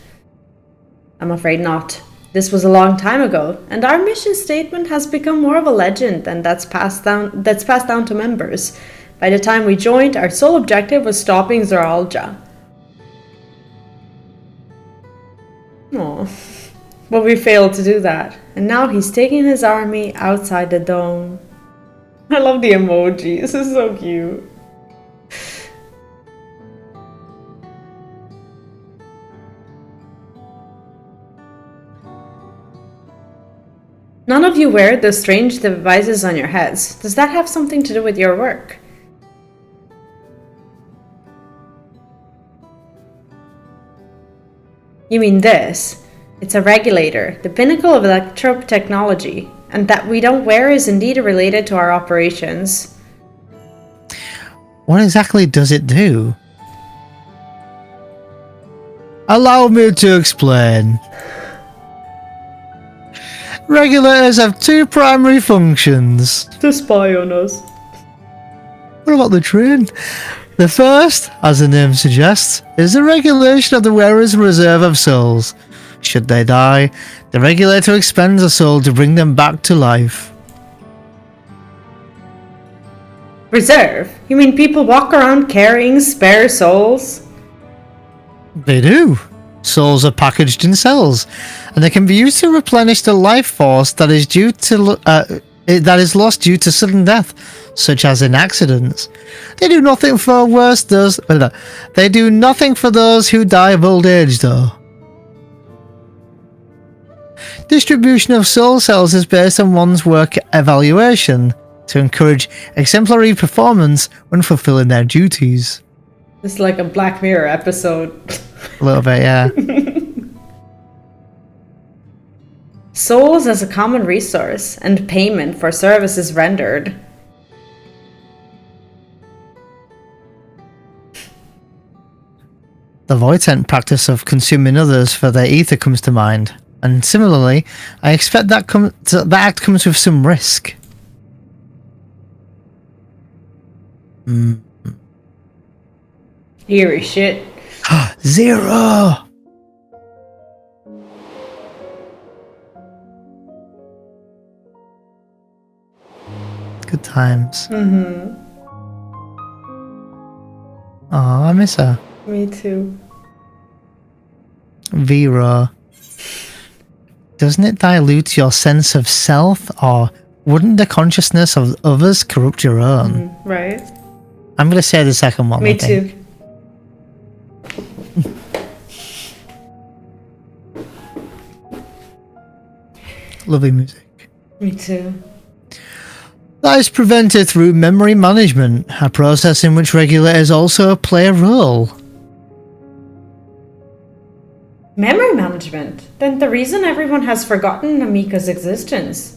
I'm afraid not. This was a long time ago, and our mission statement has become more of a legend than that's passed down to members. By the time we joined, our sole objective was stopping Eorzea. Aww. But we failed to do that, and now he's taking his army outside the dome. I love the emoji, this is so cute. None of you wear those strange devices on your heads. Does that have something to do with your work? You mean this? It's a regulator, the pinnacle of electro technology, and that we don't wear is indeed related to our operations. What exactly does it do? Allow me to explain. Regulators have two primary functions. To spy on us. What about the train? The first, as the name suggests, is the regulation of the wearer's reserve of souls. Should they die, the regulator expends a soul to bring them back to life. Reserve? You mean people walk around carrying spare souls? They do. Souls are packaged in cells, and they can be used to replenish the life force that is lost due to sudden death, such as in accidents. They do nothing for They do nothing for those who die of old age, though. Distribution of soul cells is based on one's work evaluation to encourage exemplary performance when fulfilling their duties. It's like a Black Mirror episode. A little bit, yeah. Souls as a common resource and payment for services rendered. The Voitent practice of consuming others for their ether comes to mind, and similarly, I expect that act comes with some risk. Eerie shit. Zero! Good times. Oh, I miss her. Me too. Vera. Doesn't it dilute your sense of self, or wouldn't the consciousness of others corrupt your own? Right. I'm going to say the second one. Me too. Lovely music. Me too. That is prevented through memory management, a process in which regulators also play a role. Memory management? Then the reason everyone has forgotten Namika's existence.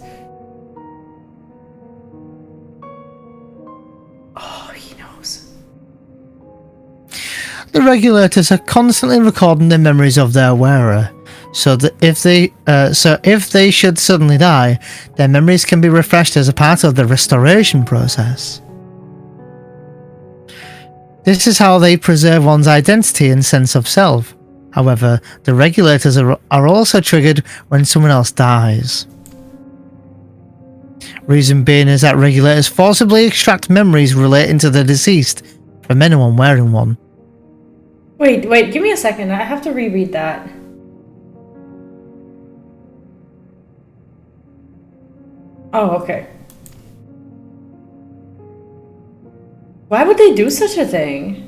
Oh, he knows. The regulators are constantly recording the memories of their wearer, so that if they should suddenly die, their memories can be refreshed as a part of the restoration process. This is how they preserve one's identity and sense of self. However, the regulators are also triggered when someone else dies. Reason being is that regulators forcibly extract memories relating to the deceased from anyone wearing one. Wait, give me a second. I have to reread that. Oh, okay. Why would they do such a thing?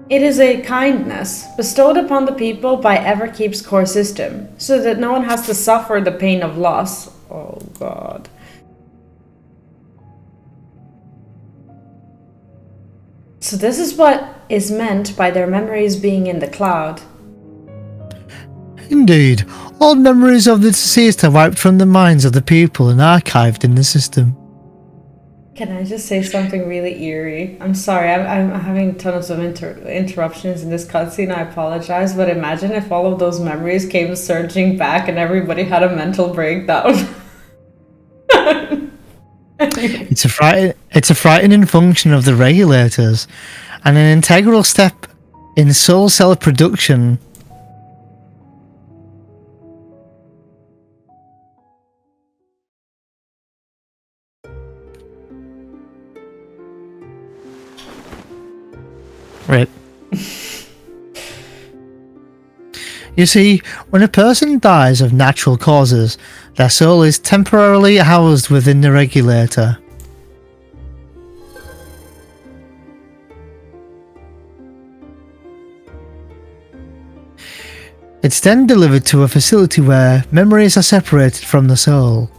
It is a kindness bestowed upon the people by Everkeep's core system, so that no one has to suffer the pain of loss. Oh god. So this is what is meant by their memories being in the cloud. Indeed, all memories of the deceased are wiped from the minds of the people and archived in the system. Can I just say something really eerie? I'm sorry, I'm having tons of interruptions in this cutscene, I apologize, but imagine if all of those memories came surging back and everybody had a mental breakdown. It's a frightening function of the regulators, and an integral step in soul cell production. Right. You see, when a person dies of natural causes, their soul is temporarily housed within the regulator. It's then delivered to a facility where memories are separated from the soul.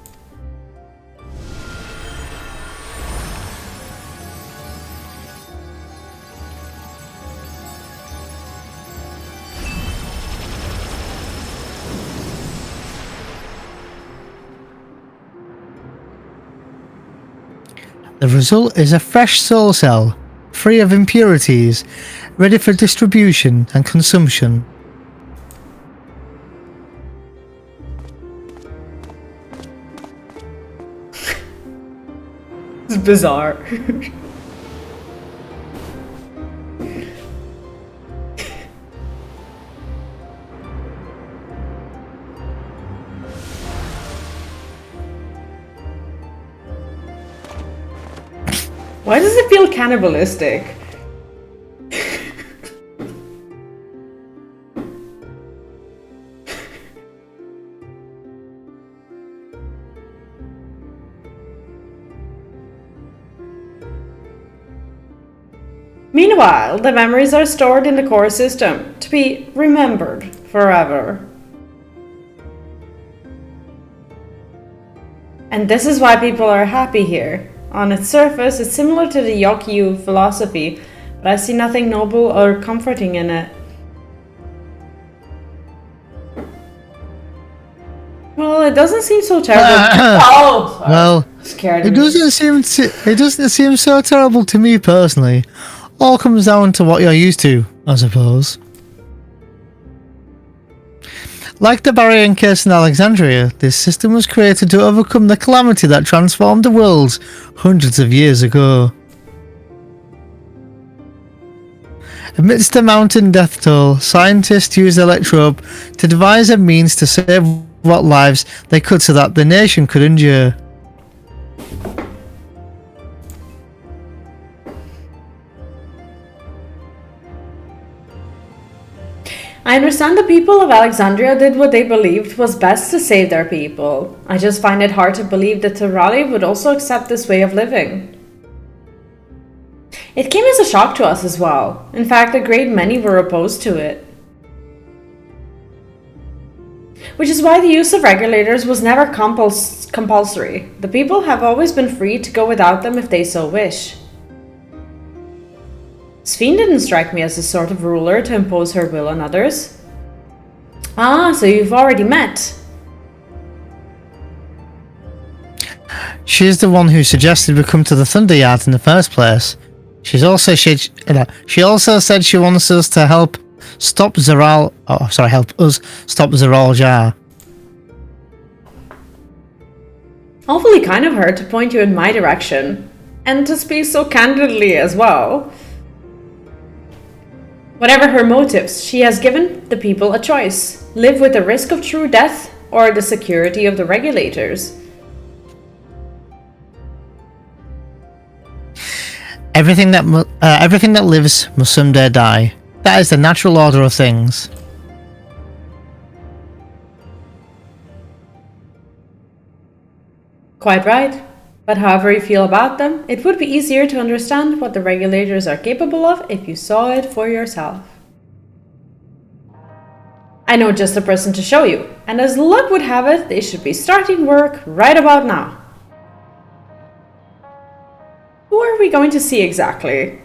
The result is a fresh soul cell, free of impurities, ready for distribution and consumption. It's bizarre. Why does it feel cannibalistic? Meanwhile, the memories are stored in the core system to be remembered forever. And this is why people are happy here. On its surface, it's similar to the Yokyu philosophy, but I see nothing noble or comforting in it. Well, it doesn't seem so terrible. Oh, sorry. Well, scared it me. doesn't seem so terrible to me personally. All comes down to what you're used to, I suppose. Like the barrier encased in Alexandria, this system was created to overcome the calamity that transformed the world hundreds of years ago. Amidst the mountain death toll, scientists used Electrope to devise a means to save what lives they could so that the nation could endure. I understand the people of Alexandria did what they believed was best to save their people. I just find it hard to believe that Terali would also accept this way of living. It came as a shock to us as well. In fact, a great many were opposed to it. Which is why the use of regulators was never compulsory. The people have always been free to go without them if they so wish. Sphene didn't strike me as the sort of ruler to impose her will on others. Ah, so you've already met. She is the one who suggested we come to the Thunder Yard in the first place. She also said she wants us to help stop help us stop Zeral Jar. Awfully kind of her to point you in my direction. And to speak so candidly as well. Whatever her motives, she has given the people a choice. Live with the risk of true death or the security of the regulators. Everything that lives must someday die. That is the natural order of things. Quite right. But however you feel about them, it would be easier to understand what the regulators are capable of if you saw it for yourself. I know just the person to show you, and as luck would have it, they should be starting work right about now. Who are we going to see exactly?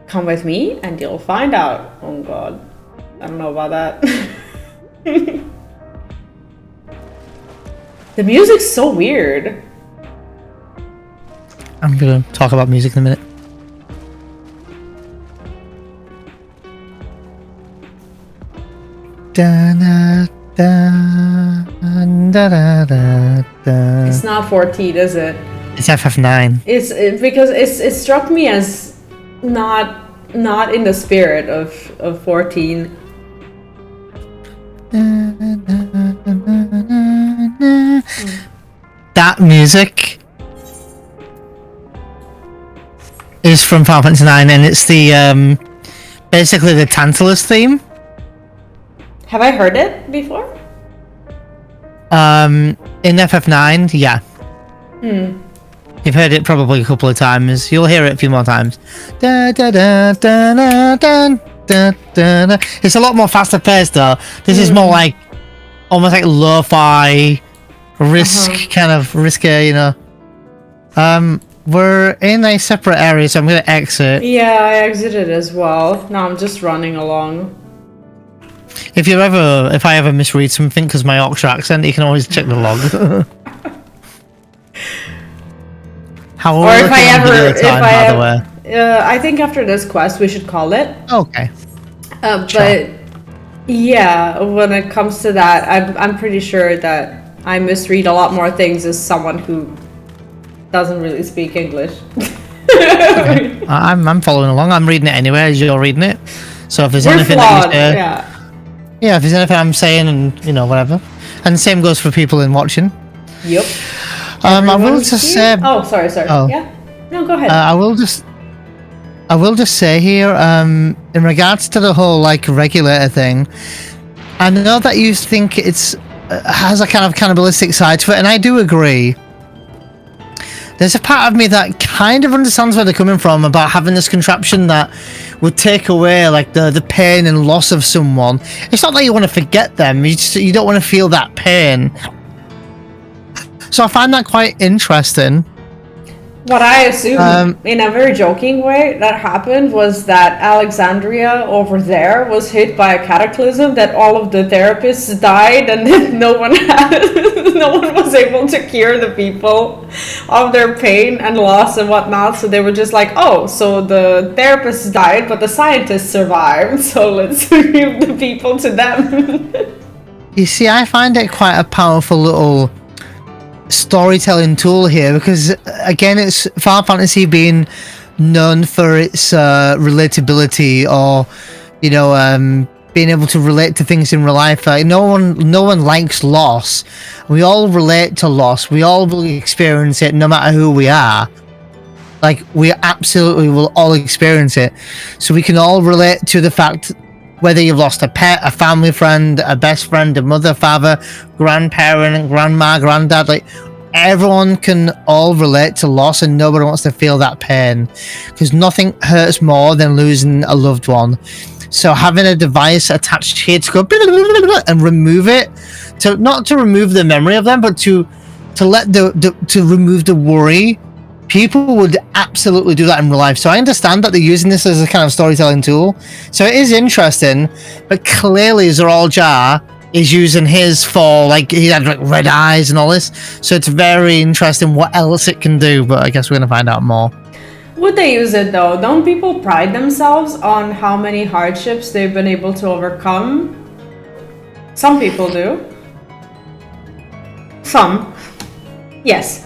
Come with me and you'll find out. Oh god, I don't know about that. The music's so weird. I'm gonna talk about music in a minute. Da, da, da, da, da, da, da. It's not 14, is it? It's FF9. Because it struck me as not in the spirit of 14. That music is from Final Fantasy IX, and it's the basically the Tantalus theme. Have I heard it before? In FF9, yeah. You've heard it probably a couple of times. You'll hear it a few more times. Da, da, da, da, da, da, da, da, da. It's a lot more faster paced though. This is more like almost like lo-fi risk kind of risky, you know. We're in a separate area, so I'm gonna exit. Yeah, I exited as well. Now I'm just running along. If I ever misread something because my Yorkshire accent, you can always check the log. Or if I ever, I think after this quest we should call it. Okay. But yeah, when it comes to that, I'm pretty sure that I misread a lot more things as someone who doesn't really speak English. Okay. I'm following along. I'm reading it anyway as you're reading it. So if there's anything that you say, yeah, if there's anything I'm saying, and you know, whatever. And the same goes for people in watching. Yep. I will just say. Oh, sorry. Oh. Yeah. No, go ahead. I will just say here, in regards to the whole like regulator thing, I know that you think it's has a kind of cannibalistic side to it, and I do agree. There's a part of me that kind of understands where they're coming from about having this contraption that would take away like the pain and loss of someone. It's not that you want to forget them; you don't want to feel that pain. So I find that quite interesting. What I assume, in a very joking way, that happened was that Alexandria over there was hit by a cataclysm, that all of the therapists died, and then no one was able to cure the people of their pain and loss and whatnot. So they were just like, oh, so the therapists died, but the scientists survived. So let's give the people to them. You see, I find it quite a powerful little storytelling tool here, because again, it's Final Fantasy being known for its relatability, or you know, being able to relate to things in real life. Like no one likes loss. We all relate to loss. We all experience it, no matter who we are. Like we absolutely will all experience it. So we can all relate to the fact, whether you've lost a pet, a family friend, a best friend, a mother, father, grandparent, grandma, granddad, like everyone can all relate to loss, and nobody wants to feel that pain, because nothing hurts more than losing a loved one. So having a device attached here to go and remove it, to not to remove the memory of them, but to let to remove the worry. People would absolutely do that in real life. So I understand that they're using this as a kind of storytelling tool. So it is interesting, but clearly Zoral Jar is using his for, like, he had like red eyes and all this. So it's very interesting what else it can do, but I guess we're going to find out more. Would they use it though? Don't people pride themselves on how many hardships they've been able to overcome? Some people do. Some. Yes.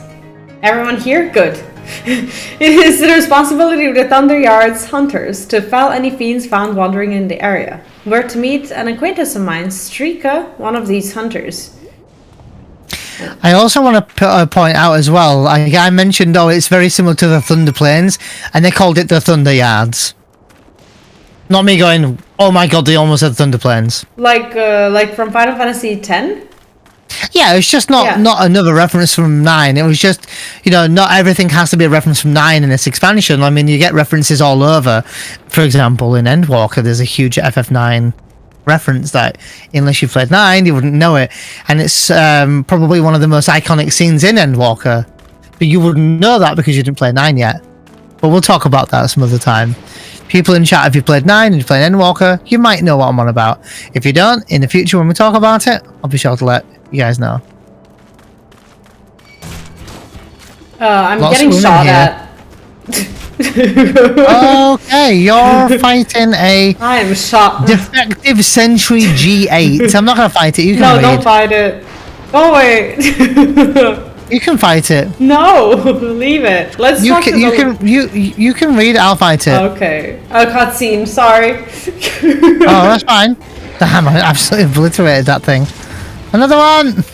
Everyone here? Good. It is the responsibility of the Thunderyard's hunters to fell any fiends found wandering in the area. We're to meet an acquaintance of mine, Strika, one of these hunters. I also want to point out as well, I mentioned, it's very similar to the Thunder Plains, and they called it the Thunder Yards. Not me going, oh my god, they almost said Thunder Plains. Like from Final Fantasy X? Yeah, it's just not another reference from 9. It was just, not everything has to be a reference from 9 in this expansion. I mean, you get references all over. For example, in Endwalker, there's a huge FF9 reference that, unless you played 9, you wouldn't know it. And it's probably one of the most iconic scenes in Endwalker. But you wouldn't know that because you didn't play 9 yet. But we'll talk about that some other time. People in chat, if you played 9 and you played Endwalker, you might know what I'm on about. If you don't, in the future when we talk about it, I'll be sure to let you guys know. I'm getting shot at. Okay, you're fighting a I am shot. defective Sentry G8. I'm not gonna fight it. You can read. Don't fight it. Go away. You can fight it. No, leave it. Let's You talk can. to You the... can. You can read. I'll fight it. Okay. A cutscene. Sorry. Oh, that's fine. Damn! I absolutely obliterated that thing. Another one.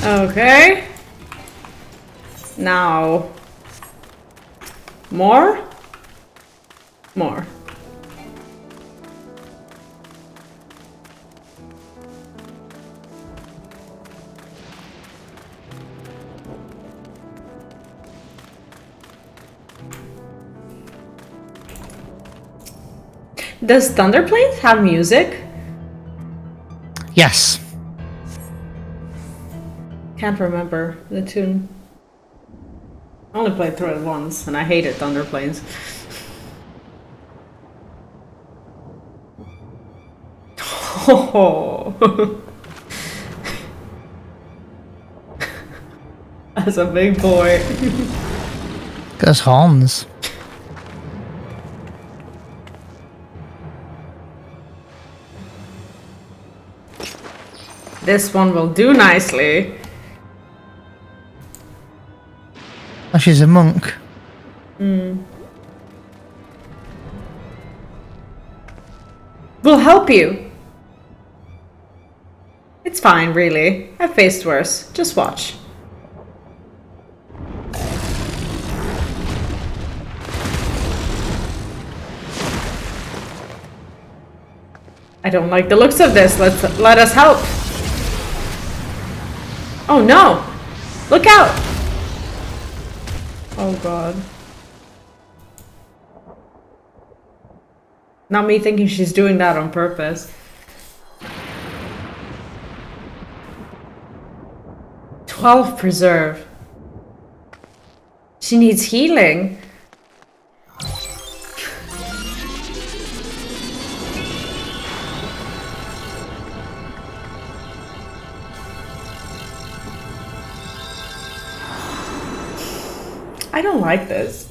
Okay. Now. More? More. Does Thunder Plains have music? Yes. Can't remember the tune. I only played through it once, and I hated Thunder Plains. Oh. As a big boy. There's horns. This one will do nicely. Oh, she's a monk. We'll help you. It's fine, really. I've faced worse. Just watch. I don't like the looks of this. Let us help. Oh no! Look out! Oh god. Not me thinking she's doing that on purpose. 12 preserve. She needs healing. I don't like this.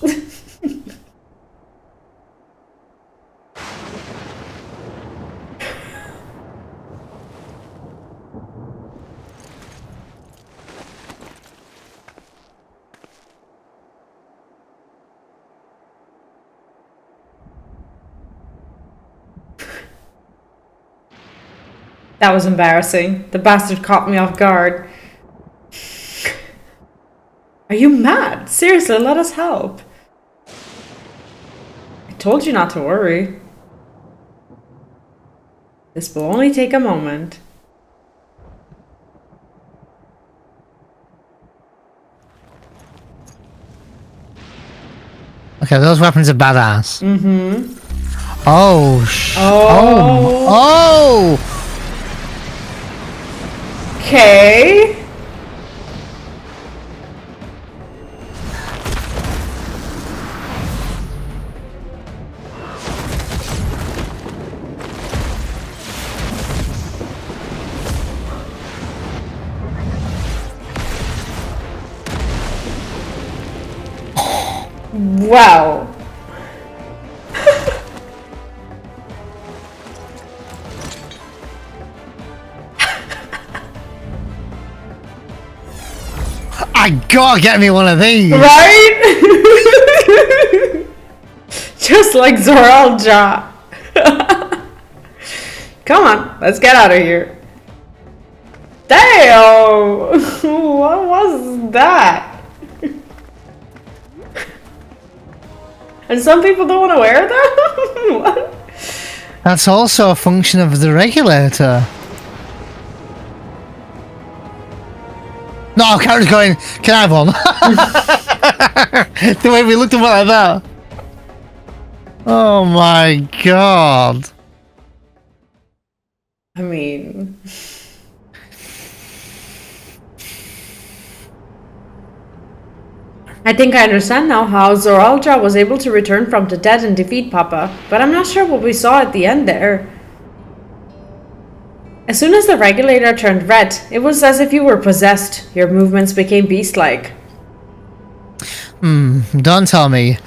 That was embarrassing. The bastard caught me off guard. Are you mad? Seriously, let us help. I told you not to worry. This will only take a moment. Okay, those weapons are badass. Mm-hmm. Oh, oh! Okay. Wow. gotta get me one of these. Right? Just like Zoraal-Ja. Come on, let's get out of here. Damn! What was that? And some people don't want to wear them? What? That's also a function of the regulator. No, Karen's going, can I have one? The way we looked at it like that. Oh my god. I mean... I think I understand now how Zoraal-Ja was able to return from the dead and defeat Papa, but I'm not sure what we saw at the end there. As soon as the regulator turned red, it was as if you were possessed. Your movements became beast-like. Don't tell me.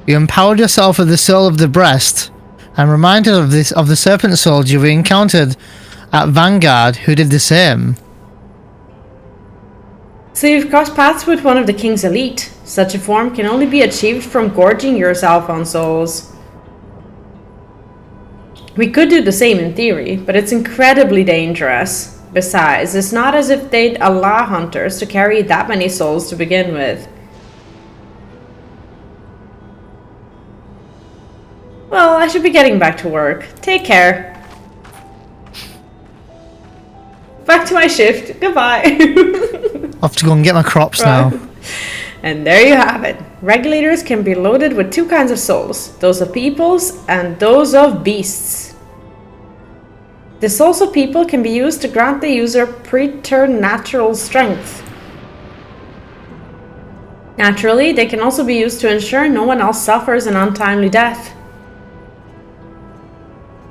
You empowered yourself with the soul of the breast. I'm reminded of the serpent soldier we encountered at Vanguard who did the same. So you've crossed paths with one of the king's elite. Such a form can only be achieved from gorging yourself on souls. We could do the same in theory, but it's incredibly dangerous. Besides, it's not as if they'd allow hunters to carry that many souls to begin with. Well, I should be getting back to work. Take care. Back to my shift. Goodbye. I'll have to go and get my crops now. And there you have it. Regulators can be loaded with two kinds of souls. Those of peoples and those of beasts. The souls of people can be used to grant the user preternatural strength. Naturally, they can also be used to ensure no one else suffers an untimely death.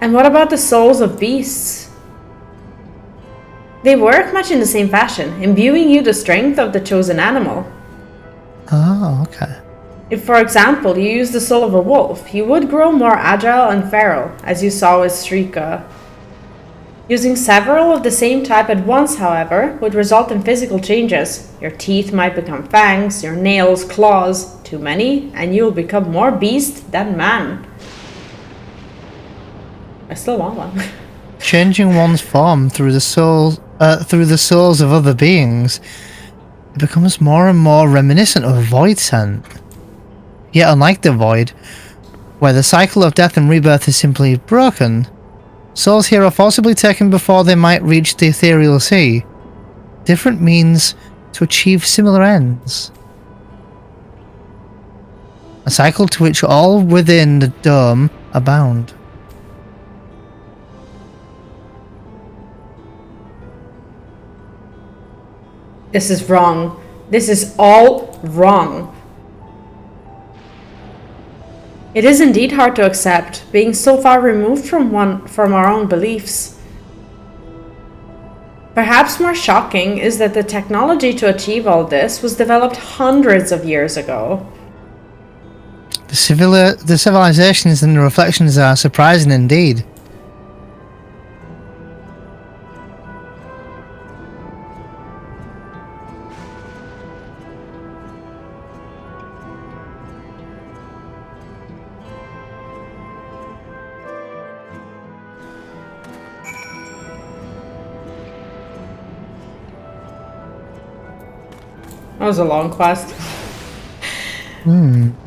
And what about the souls of beasts? They work much in the same fashion, imbuing you the strength of the chosen animal. Oh, okay. If, for example, you use the soul of a wolf, you would grow more agile and feral, as you saw with Shrika. Using several of the same type at once, however, would result in physical changes. Your teeth might become fangs, your nails claws, too many, and you'll become more beast than man. I still want one. Changing one's form through the souls of other beings, it becomes more and more reminiscent of Void Scent. Yet unlike the Void, where the cycle of death and rebirth is simply broken, souls here are forcibly taken before they might reach the ethereal sea. Different means to achieve similar ends. A cycle to which all within the dome are bound. This is wrong. This is all wrong. It is indeed hard to accept, being so far removed from our own beliefs. Perhaps more shocking is that the technology to achieve all this was developed hundreds of years ago. The civilizations and the reflections are surprising indeed. That was a long quest.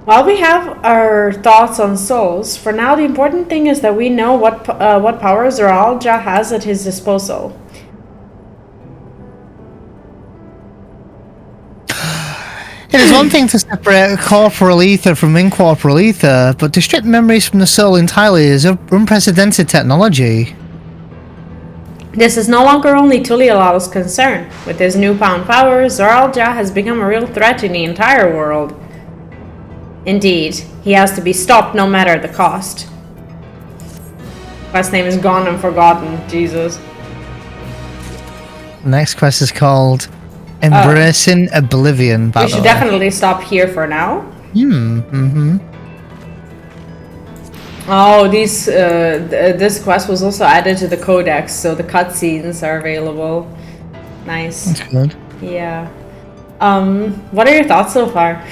While we have our thoughts on souls, for now the important thing is that we know what power Zoraal-Ja has at his disposal. It is one thing to separate corporal ether from incorporeal ether, but to strip memories from the soul entirely is unprecedented technology. This is no longer only Tulialal's concern. With his newfound power, Zoraal-Ja has become a real threat to the entire world. Indeed, he has to be stopped no matter the cost. Quest name is Gone and Forgotten. Jesus. The next quest is called Embracing Oblivion. We should definitely stop here for now. Oh, this quest was also added to the codex, so the cutscenes are available. Nice. That's good. Yeah. What are your thoughts so far?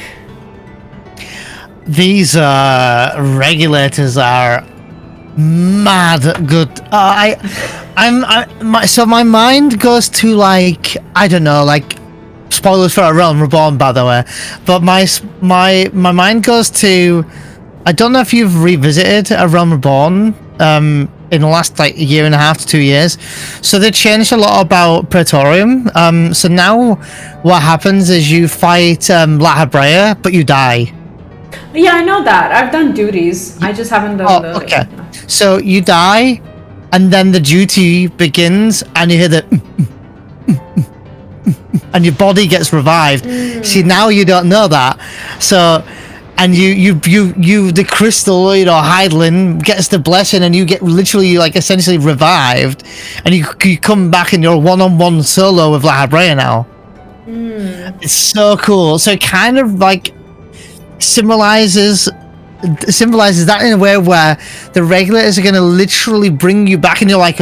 These regulators are mad good. So my mind goes to like, I don't know, like, spoilers for A Realm Reborn, by the way, but my mind goes to, I don't know if you've revisited A Realm Reborn in the last like year and a half to 2 years. So they changed a lot about Praetorium. So now what happens is you fight Lahabrea, but you die. Yeah, I know that. I've done duties. I just haven't done the... Okay. So you die, and then the duty begins, and you hear the... and your body gets revived. See, now you don't know that. So... And you the crystal, you know, Hydaelyn gets the blessing, and you get literally like essentially revived, and you come back and you're one-on-one solo with Lahabrea now. It's so cool. So it kind of like symbolizes that in a way where the regulators are gonna literally bring you back, and you're like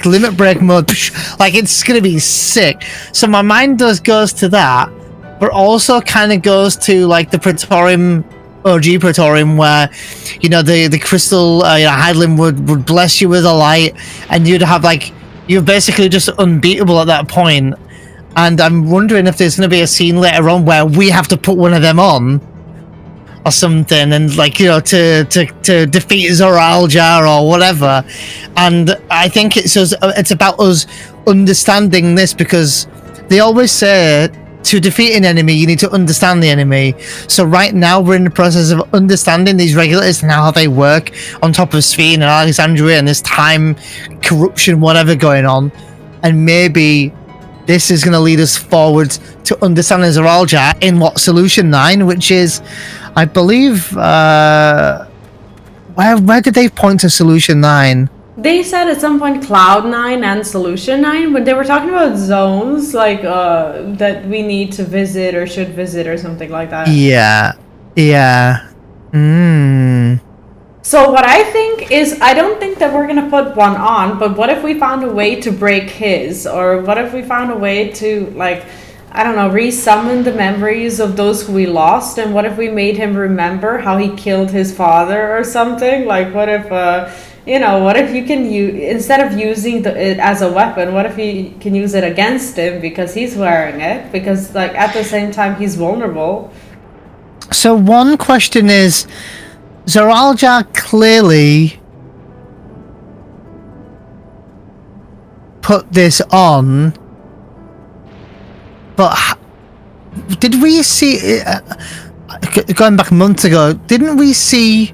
limit break mode, like it's gonna be sick. So my mind goes to that. But also kind of goes to like the Praetorium, OG Praetorium, where, you know, the crystal, Hydaelyn would bless you with a light, and you'd have like, you're basically just unbeatable at that point. And I'm wondering if there's going to be a scene later on where we have to put one of them on or something, and like, you know, to defeat Zoralja or whatever. And I think it's about us understanding this, because they always say, to defeat an enemy, you need to understand the enemy. So right now, we're in the process of understanding these regulators and how they work on top of Sphene and Alexandria and this time corruption, whatever going on. And maybe this is going to lead us forward to understanding Zoralja in Solution 9, which is, I believe, where did they point to Solution 9? They said at some point Cloud 9 and Solution 9, when they were talking about zones, like, that we need to visit or should visit or something like that. Yeah. So what I think is, I don't think that we're gonna put one on, but what if we found a way to break his? Or what if we found a way to, like, I don't know, resummon the memories of those who we lost? And what if we made him remember how he killed his father or something? Like, what if, you know, what if you can instead of using it as a weapon, what if you can use it against him because he's wearing it? Because, like, at the same time, he's vulnerable. So one question is, Zoralja clearly put this on, but did we see, going back months ago, didn't we see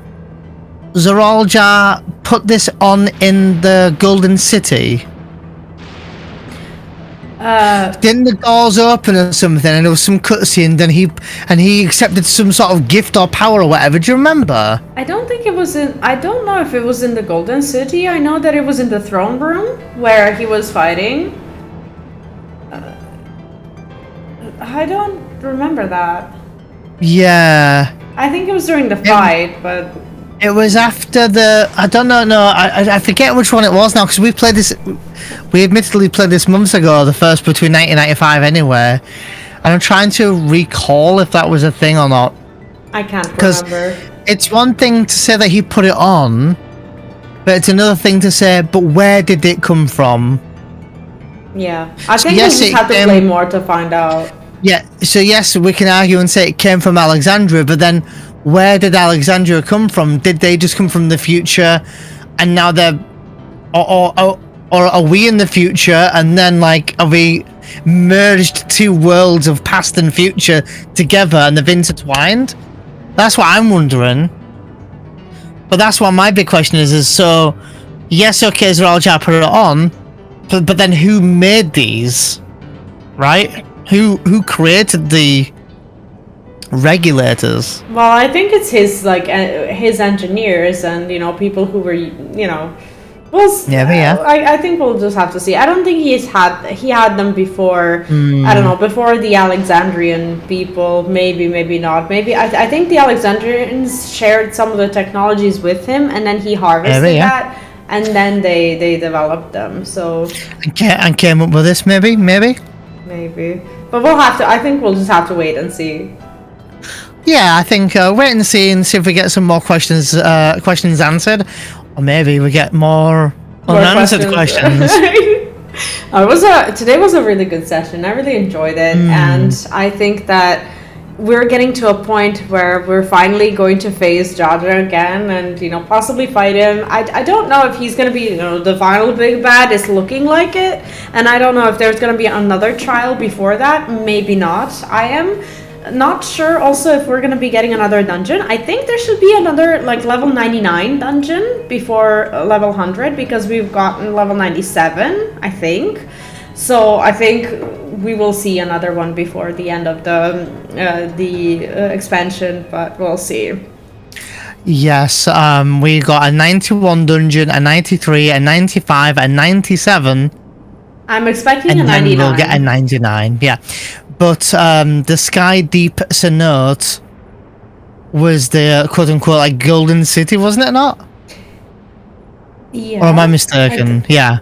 Zoralja put this on in the Golden City? Didn't the doors open or something, and there was some cutscene, then he accepted some sort of gift or power or whatever? Do you remember? I don't think it was in, I don't know if it was in the Golden City. I know that it was in the throne room where he was fighting. I don't remember that. Yeah. I think it was during the fight, but... It was after the... I don't know, I forget which one it was now, because we played this... We admittedly played this months ago, the first between 1995 anyway. And I'm trying to recall if that was a thing or not. I can't remember. It's one thing to say that he put it on, but it's another thing to say, but where did it come from? Yeah. I think we just have to play more to find out. Yeah, so yes, we can argue and say it came from Alexandria, but then where did Alexandria come from? Did they just come from the future, and now they're... Or are we in the future, and then, like, are we merged two worlds of past and future together, and they've intertwined? That's what I'm wondering. But that's what my big question is so... Yes, okay, Zoralja put it on, but then who made these? Right? Who created the regulators? Well, I think it's his, like, his engineers and, you know, people who were, you know... I think we'll just have to see. I don't think he had them before. I don't know, before the Alexandrian people. Maybe not. Maybe I think the Alexandrians shared some of the technologies with him, and then he harvested that, and then they developed them. So and came up with this. Maybe. maybe. But we'll have to. I think we'll just have to wait and see. Yeah, I think wait and see if we get some more questions answered, or maybe we get more unanswered questions. Today was a really good session. I really enjoyed it, and I think that we're getting to a point where we're finally going to face Jaja again, and possibly fight him. I don't know if he's going to be the final big bad. It's looking like it, and I don't know if there's going to be another trial before that. Maybe not. I am not sure also if we're going to be getting another dungeon. I think there should be another level 99 dungeon before level 100, because we've gotten level 97, I think. So I think we will see another one before the end of the expansion, but we'll see. Yes, we got a 91 dungeon, a 93, a 95, a 97. I'm expecting and a 99. And then we'll get a 99, yeah. But the Sky Deep Cenote was the quote-unquote golden city, wasn't it not? Yeah. Or am I mistaken? Yeah.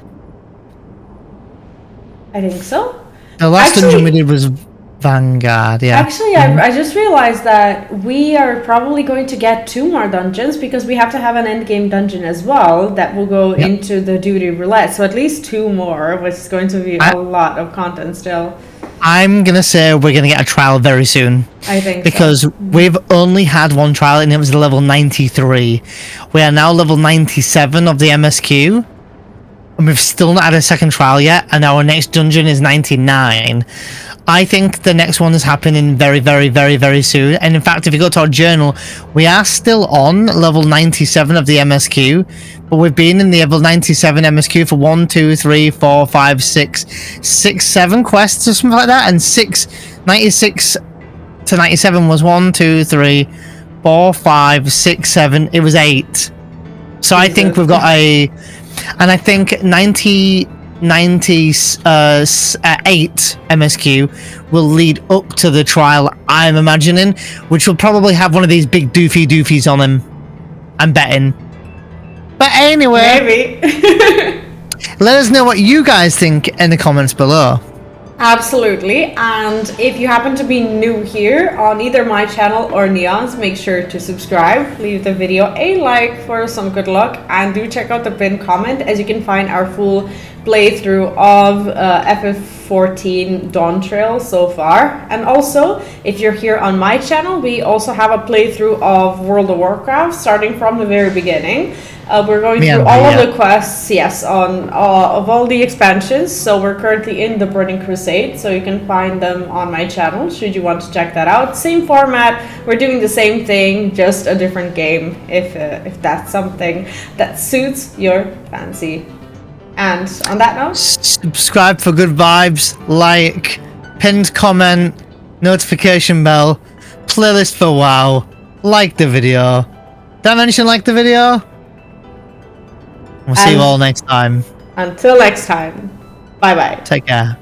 I think so. The last dungeon we did was Vanguard, yeah. Actually, I just realized that we are probably going to get 2 more dungeons, because we have to have an endgame dungeon as well that will go into the duty roulette. So at least 2 more, which is going to be a lot of content still. I'm going to say we're going to get a trial very soon. I think because we've only had 1 trial, and it was level 93. We are now level 97 of the MSQ. And we've still not had a second trial yet, and our next dungeon is 99. I think the next one is happening very, very, very, very soon. And in fact, if you go to our journal, we are still on level 97 of the MSQ, but we've been in the level 97 MSQ for 1, 2, 3, 4, 5, 6, 7 quests or something like that. And 96 to 97 was 1, 2, 3, 4, 5, 6, 7. It was 8. So I think we've got a... And I think 98 MSQ will lead up to the trial, I'm imagining, which will probably have one of these big doofies on him. I'm betting. But anyway, maybe. Let us know what you guys think in the comments below. Absolutely, and if you happen to be new here on either my channel or Neon's, make sure to subscribe, leave the video a like for some good luck, and do check out the pinned comment, as you can find our full playthrough of FF14 Dawntrail so far. And also, if you're here on my channel, we also have a playthrough of World of Warcraft starting from the very beginning. We're going through all of the quests, yes, on of all the expansions. So we're currently in the Burning Crusade, so you can find them on my channel should you want to check that out. Same format, we're doing the same thing, just a different game, if that's something that suits your fancy. And on that note, subscribe for good vibes, like, pinned comment, notification bell, playlist for WoW, like the video. Did I mention like the video? We'll see you all next time. Until next time. Bye bye. Take care.